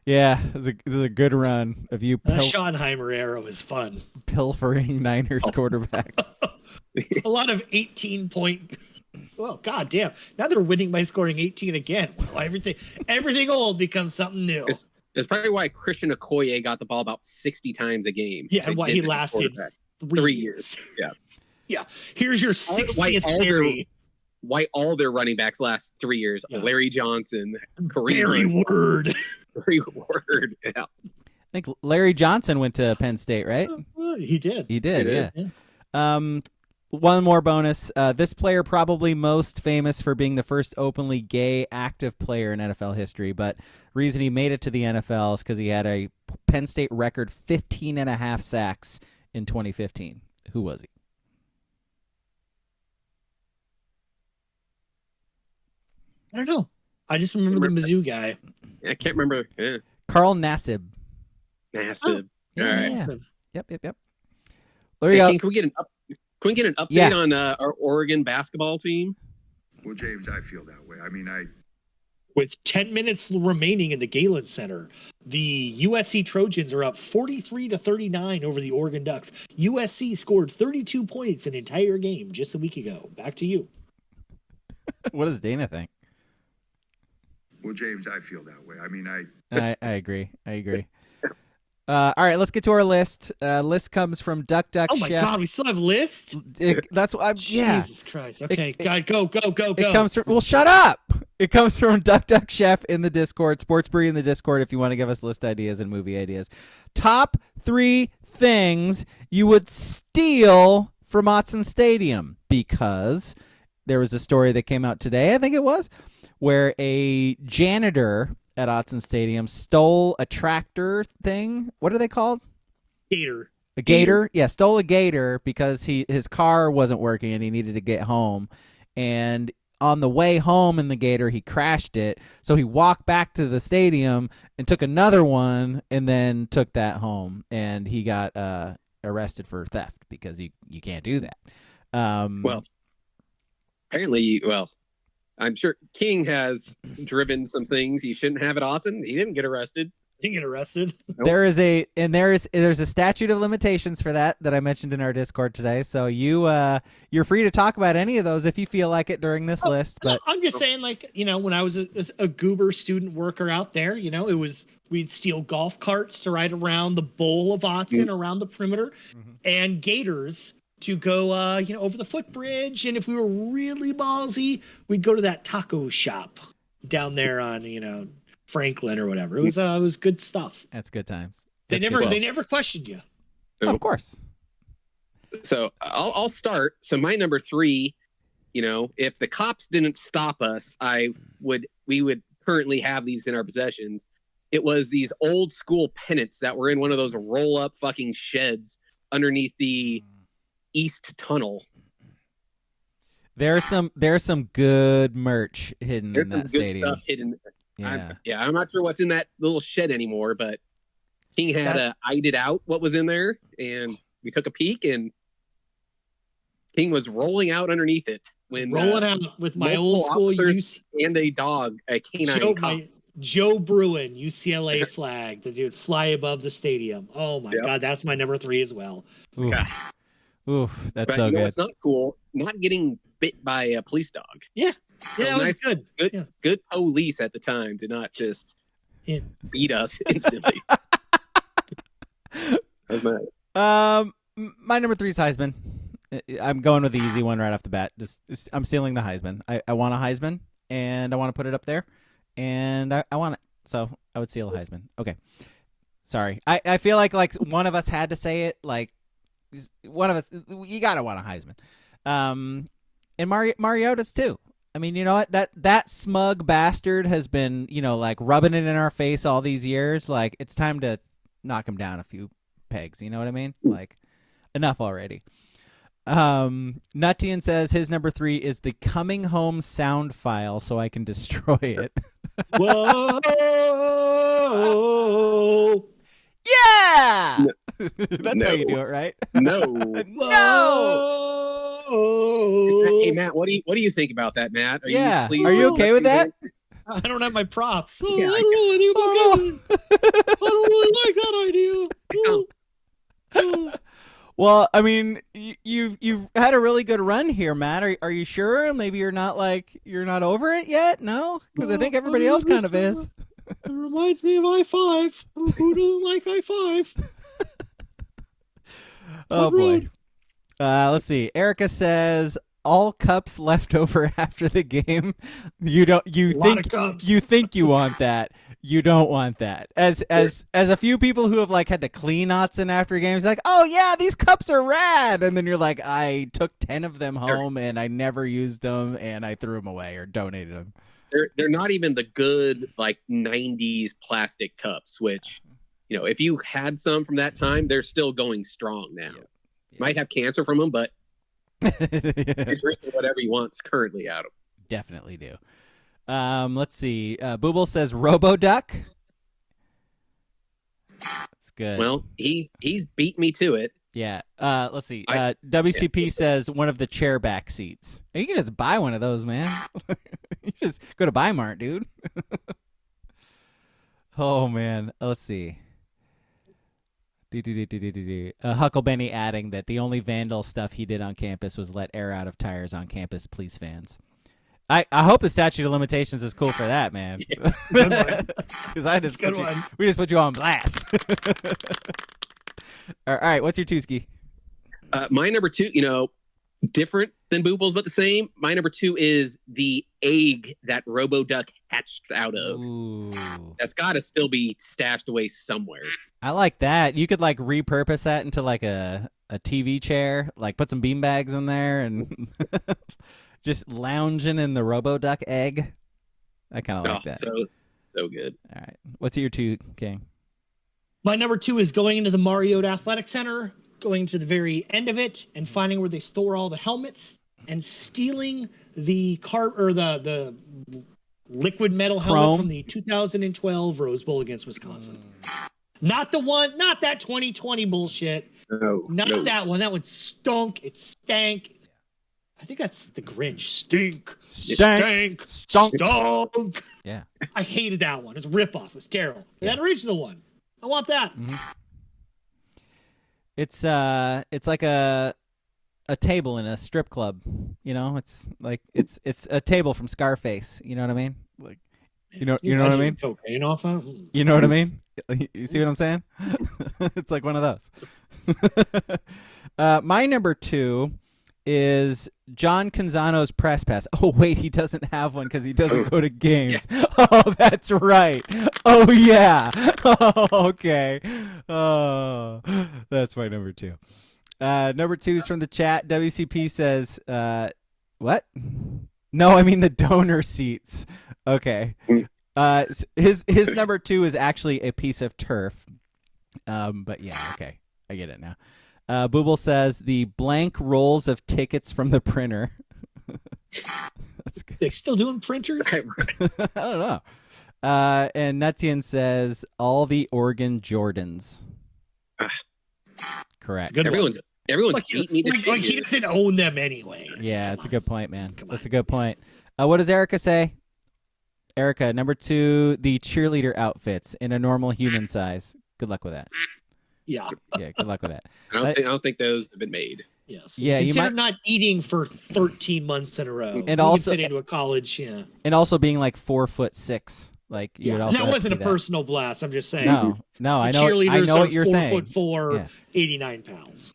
Yeah, it was a good run of you. Schottenheimer era was fun. Pilfering Niners quarterbacks. A lot of 18-point. Well, goddamn! Now they're winning by scoring 18 again. Well, everything old becomes something new. It's probably why Christian Okoye got the ball about 60 times a game. Yeah, and why he lasted 3 years. Yes. Yeah. Here's your 60th carry. Why all their running backs last 3 years? Yeah. Larry Johnson, Barry Word. Barry Word. Yeah. I think Larry Johnson went to Penn State, right? He did. He did. Yeah. One more bonus. This player probably most famous for being the first openly gay active player in NFL history, but reason he made it to the NFL is because he had a Penn State record 15 and a half sacks in 2015. Who was he? I don't know. I just remember the Mizzou guy. I can't remember. Yeah. Carl Nassib. Nassib. Oh, all right. Yeah. Yep. There you go. Can we get an update on our Oregon basketball team? Well, James, I feel that way. I mean, With 10 minutes remaining in the Galen Center, the USC Trojans are up 43-39 over the Oregon Ducks. USC scored 32 points an entire game just a week ago. Back to you. What does Dana think? well, James, I feel that way. I mean, I agree. All right, let's get to our list. List comes from Duck Chef. Oh my God, we still have lists? That's what Jesus Christ. Okay, God, go. It comes from. Well, shut up. It comes from Duck Chef in the Discord, Sports Brewery in the Discord. If you want to give us list ideas and movie ideas, top 3 things you would steal from Autzen Stadium, because there was a story that came out today, I think it was, where a janitor at Autzen Stadium stole a tractor thing. What are they called? Gator. A gator? Yeah, stole a gator because his car wasn't working and he needed to get home. And on the way home in the gator, he crashed it. So he walked back to the stadium and took another one and then took that home. And he got arrested for theft because you can't do that. Apparently, I'm sure King has driven some things he shouldn't have at Autzen. He didn't get arrested. Nope. There's a statute of limitations for that I mentioned in our Discord today. So you're free to talk about any of those if you feel like it during this list. But I'm just saying, when I was a goober student worker out there, we'd steal golf carts to ride around the bowl of Autzen around the perimeter, and gators to go, over the footbridge. And if we were really ballsy, we'd go to that taco shop down there on, Franklin or whatever. It was good stuff. That's good times. They never questioned you. Of course. So I'll start. So my number 3, if the cops didn't stop us, we would currently have these in our possessions. It was these old school pennants that were in one of those roll up fucking sheds underneath the East Tunnel. There's some good merch hidden There's in that some good stadium. stuff hidden. Yeah. I'm not sure what's in that little shed anymore, but King had eyed it out what was in there, and we took a peek, and King was rolling out underneath it out with my old school and a dog, a canine cop. Joe Bruin UCLA flag that would fly above the stadium. Oh my God, that's my number 3 as well. Oof, that's But so you know good. what's not cool? Not getting bit by a police dog. Yeah, that was nice. good. Good police at the time did not just Yeah. beat us instantly. That was nice. My number 3 is Heisman. I'm going with the easy one right off the bat. I'm stealing the Heisman. I want a Heisman, and I want to put it up there, and I want it. So I would steal a Heisman. Okay. Sorry. I feel like one of us had to say it. Like one of us, you gotta want a Heisman. And Mariota's too. I mean, you know what? That smug bastard has been, like rubbing it in our face all these years. Like it's time to knock him down a few pegs. You know what I mean? Like enough already. Nutian says his number 3 is the coming home sound file so I can destroy it. Whoa! Yeah! No. That's how you do it, right? No. No! Hey Matt, what do you think about that, Matt? Are you okay with that? I don't have my props. Yeah, I don't know anything about it. I don't really like that idea. Well, I mean, you've had a really good run here, Matt. Are you sure? Maybe you're not over it yet? No, because I think everybody else kind of is. It reminds me of I-5. Who doesn't like I-5? Oh boy. Let's see. Erica says all cups left over after the game. You think you want that. You don't want that. As a few people who have had to clean Autzen after games, like, oh yeah, these cups are rad, and then you're like, I took 10 of them home and I never used them and I threw them away or donated them. They're not even the good 90s plastic cups, which if you had some from that time, they're still going strong now. Yeah. Might have cancer from them, but you're drinking whatever you want currently out of them. Definitely do. Let's see. Booble says Robo-Duck. That's good. Well, he's beat me to it. Yeah. Let's see. WCP says one of the chair back seats. You can just buy one of those, man. You just go to Buymart, dude. Oh man. Let's see. Hucklebenny adding that the only vandal stuff he did on campus was let air out of tires on campus, police fans. I hope the statute of limitations is cool for that, man. Because we just put you on blast. All right, what's your 2 ski? My number 2, different than Booble's, but the same. My number 2 is the egg that Robo-Duck hatched out of. Ooh. That's got to still be stashed away somewhere. I like that. You could repurpose that into a TV chair, put some beanbags in there and just lounging in the Robo-Duck egg. I kind of like that. So good. All right. What's your 2, King? My number 2 is going into the Mariota Athletic Center, going to the very end of it and finding where they store all the helmets and stealing the the liquid metal helmet from the 2012 Rose Bowl against Wisconsin. Not that 2020 bullshit. No. That one. That one stunk. It stank. I think that's the Grinch. Stunk. Yeah. I hated that one. It was a ripoff. It was terrible. Yeah. That original one. I want that. Mm-hmm. It's like a table in a strip club. It's it's a table from Scarface. You know what I mean? You know what I mean? Cocaine off that? You know what I mean? You see what I'm saying? It's like one of those. My number 2 is John Canzano's press pass. Oh, wait, he doesn't have one because he doesn't go to games. Yeah. Oh, that's right. Oh, yeah. Oh, okay. Oh, that's my number 2. Number 2 is from the chat. WCP says, what? No, I mean the donor seats. Okay. His number 2 is actually a piece of turf. But yeah, okay. I get it now. Booble says the blank rolls of tickets from the printer. That's good. They're still doing printers? I don't know. And Nutian says all the Oregon Jordans. Correct. Everyone's beating me to like he doesn't own them anyway. Yeah, that's a good point, man. That's a good point. What does Erica say? Erica, number 2, the cheerleader outfits in a normal human size. Good luck with that. Yeah. Yeah, good luck with that. I don't think those have been made. Yes. Yeah, you Consider might- not eating for 13 months in a row. And You can also- fit into a college. Yeah. And also being like 4'6", like you would Yeah. also And that have wasn't to a do that. personal blast. I'm just saying. No, I The know. I cheerleaders know are what you're 4'4", saying. Yeah. 89 pounds.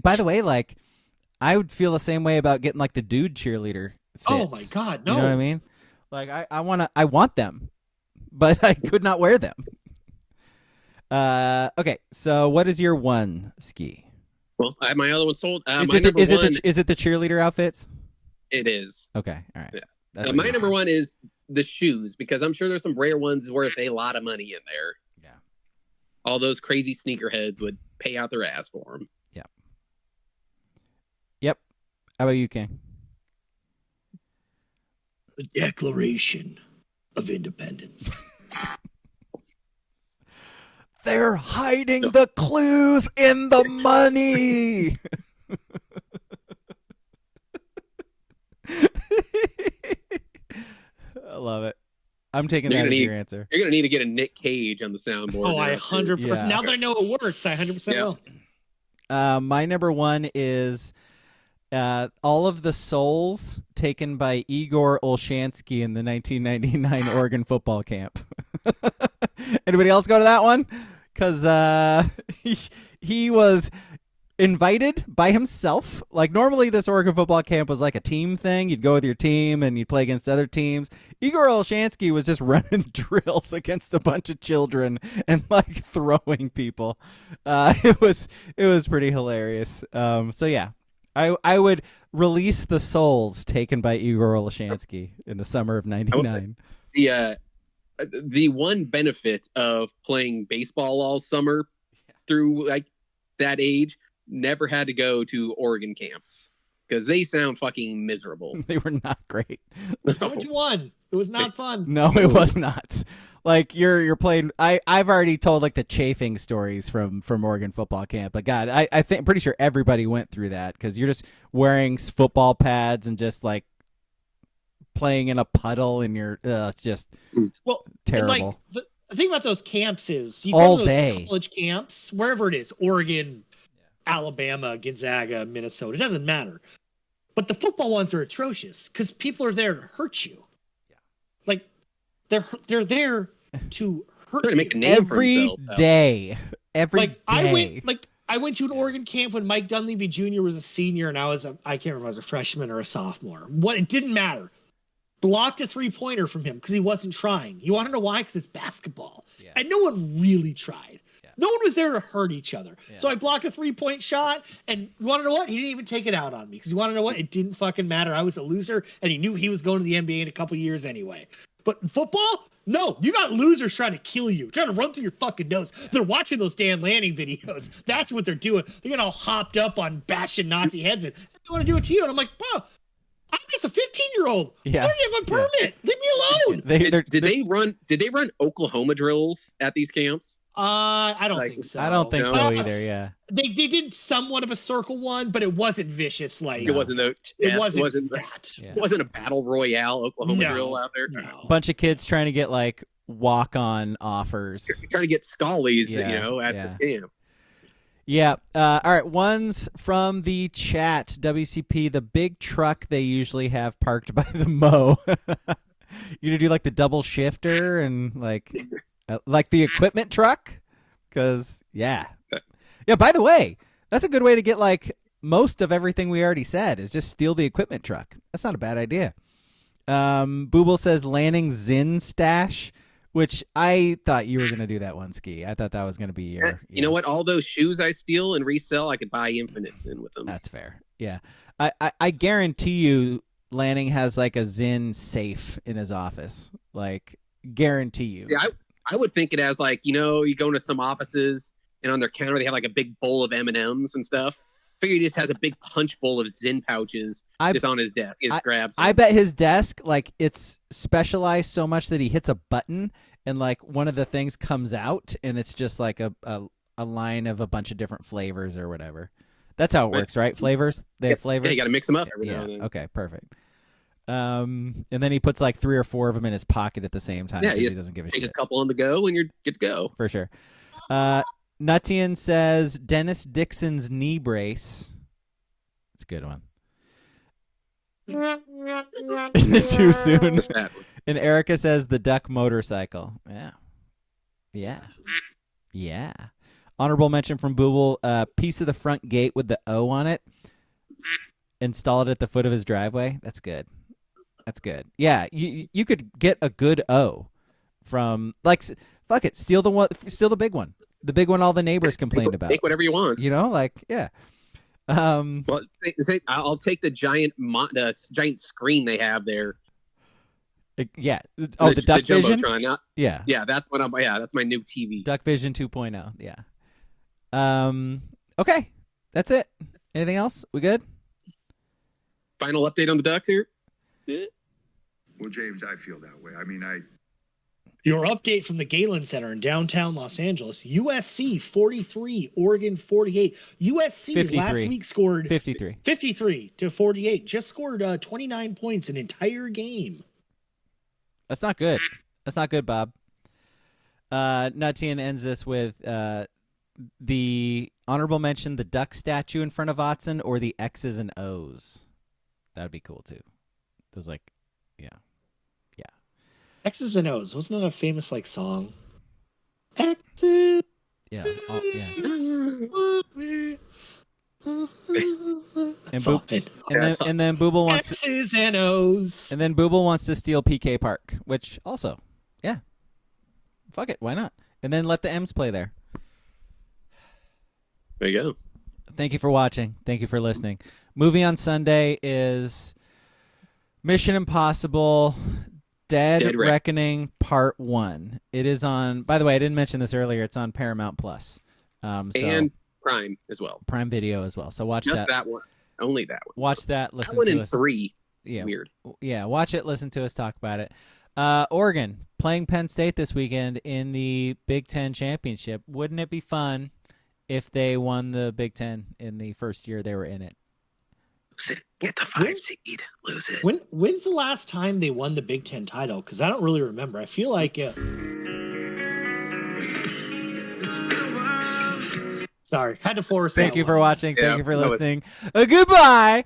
By the way, like I would feel the same way about getting like the dude cheerleader fits. Oh my God, no. You know what I mean? Like I want them, but I could not wear them. Okay, so what is your one ski? Well, I have my other one sold. Is My it number one, is it the cheerleader outfits? it is. Okay, all right. Yeah. That's what My you're number saying. one is the shoes, because I'm sure there's some rare ones worth a lot of money in there. Yeah. All those crazy sneakerheads would pay out their ass for them. Yep. How about you, King? The Declaration of Independence. They're hiding the clues in the money. I love it. I'm taking You're that gonna as need- your answer. You're gonna need to get a Nick Cage on the soundboard. Oh, I now, too. 100%. Yeah. Now that I know it works, I 100% Yeah. will. My number one is all of the souls taken by Igor Olshansky in the 1999 Oregon football camp. Anybody else go to that one? Because he was invited by himself. Like normally this Oregon football camp was like a team thing. You'd go with your team and you'd play against other teams. Igor Olshansky was just running drills against a bunch of children and like throwing people. It was pretty hilarious. So yeah, I would release the souls taken by Igor Olshansky in the summer of '99. The one benefit of playing baseball all summer through like that age, never had to go to Oregon camps because they sound fucking miserable. They were not great. I went to one. It was not fun. No, it was not. Like you're playing. I've already told like the chafing stories from Oregon football camp. But God, I think pretty sure everybody went through that because you're just wearing football pads and just like playing in a puddle and you're it's just Well, terrible. and, like, the thing about those camps is you All go to those day. college camps, wherever it is, Oregon, Alabama, Gonzaga, Minnesota, it doesn't matter. But the football ones are atrocious because people are there to hurt you. Yeah. Like they're there to hurt Trying to make a you. name for Every himself. day. Every Like day. I went to an Oregon camp when Mike Dunleavy Jr. was a senior and I can't remember if I was a freshman or a sophomore. It didn't matter. Blocked a 3-pointer from him because he wasn't trying. You want to know why? Because it's basketball. Yeah. And no one really tried. Yeah. No one was there to hurt each other. Yeah. So I blocked a 3-point shot, and you want to know what? He didn't even take it out on me because you want to know what? It didn't fucking matter. I was a loser, and he knew he was going to the NBA in a couple years anyway. But in football, no, you got losers trying to kill you, trying to run through your fucking nose. They're watching those Dan Lanning videos. That's what they're doing. They're getting all hopped up on bashing Nazi heads, and they want to do it to you. And I'm like, bro, I'm just a 15-year-old. Yeah. I don't have a permit. Leave me alone. Did they run Oklahoma drills at these camps? I don't Like, think so. I don't think No. so either. Yeah. They did somewhat of a circle one, but it wasn't vicious. Like It wasn't it wasn't that. Yeah. It wasn't a battle royale Oklahoma No. drill out there. No. Bunch of kids trying to get like walk-on offers. You're trying to get scullies, Yeah, at yeah. this camp. Yeah. All right. One's from the chat. WCP, the big truck they usually have parked by the Mo. You gonna do like the double shifter and like the equipment truck? Because yeah. By the way, that's a good way to get like most of everything we already said is just steal the equipment truck. That's not a bad idea. Booble says Lanning Zin stash, which I thought you were going to do that one, Ski. I thought that was going to be your... You know what? All those shoes I steal and resell, I could buy infinites in with them. That's fair. Yeah. I guarantee you Lanning has like a Zin safe in his office. Like, guarantee you. Yeah, I would think it as like, you go into some offices and on their counter they have like a big bowl of M&Ms and stuff. Figure he just has a big punch bowl of Zin pouches just on his desk. He just grabs them. I bet his desk, like, it's specialized so much that he hits a button and like one of the things comes out and it's just like a line of a bunch of different flavors or whatever. That's how it works, right? Flavors? They have flavors? Yeah, you got to mix them up every now Yeah. and then. Okay, perfect. And then he puts like 3 or 4 of them in his pocket at the same time Yeah, because you he doesn't give a Take shit. a couple on the go and you're good to go. For sure. Nutian says Dennis Dixon's knee brace. It's a good one. Too soon. What's that? And Erica says the duck motorcycle. Yeah. Honorable mention from Booble, piece of the front gate with the O on it. Install it at the foot of his driveway. That's good. Yeah, you could get a good O from, like, fuck it, steal the big one. The big one all the neighbors complained about. Take whatever you want. Yeah. Well, I'll take the giant screen they have there. Yeah. Oh, the Duck Vision? Jumbotron, Yeah. Yeah, that's my new TV. Duck Vision 2.0. Yeah. Okay. That's it. Anything else? We good? Final update on the Ducks here? Well, James, I feel that way. I mean, Your update from the Galen Center in downtown Los Angeles. USC 43, Oregon 48. USC 53. last week scored 53. 53 to 48. Just scored 29 points an entire game. That's not good. Bob. Nutian ends this with the honorable mention, the duck statue in front of Autzen, or the X's and O's. That'd be cool too. Those, like, yeah. X's and O's. Wasn't that a famous song? X's. Yeah. And then Booble wants X's and O's. And then Booble wants to steal PK Park, which also, yeah. Fuck it, why not? And then let the M's play there. There you go. Thank you for watching. Thank you for listening. Movie on Sunday is Mission Impossible Dead Reckoning Part 1. It is on, by the way, I didn't mention this earlier, it's on Paramount Plus. And Prime as well. Prime Video as well. So watch Just that. one. Only that one. Watch that, listen that one to in us. 3. Yeah. Weird. Yeah, watch it, listen to us talk about it. Oregon playing Penn State this weekend in the Big Ten Championship. Wouldn't it be fun if they won the Big Ten in the first year they were in it? Get the 5 seed. Lose it. When's the last time they won the Big Ten title? Because I don't really remember. I feel like sorry, had to force. Thank you for watching. Yeah, Thank you for listening. Goodbye.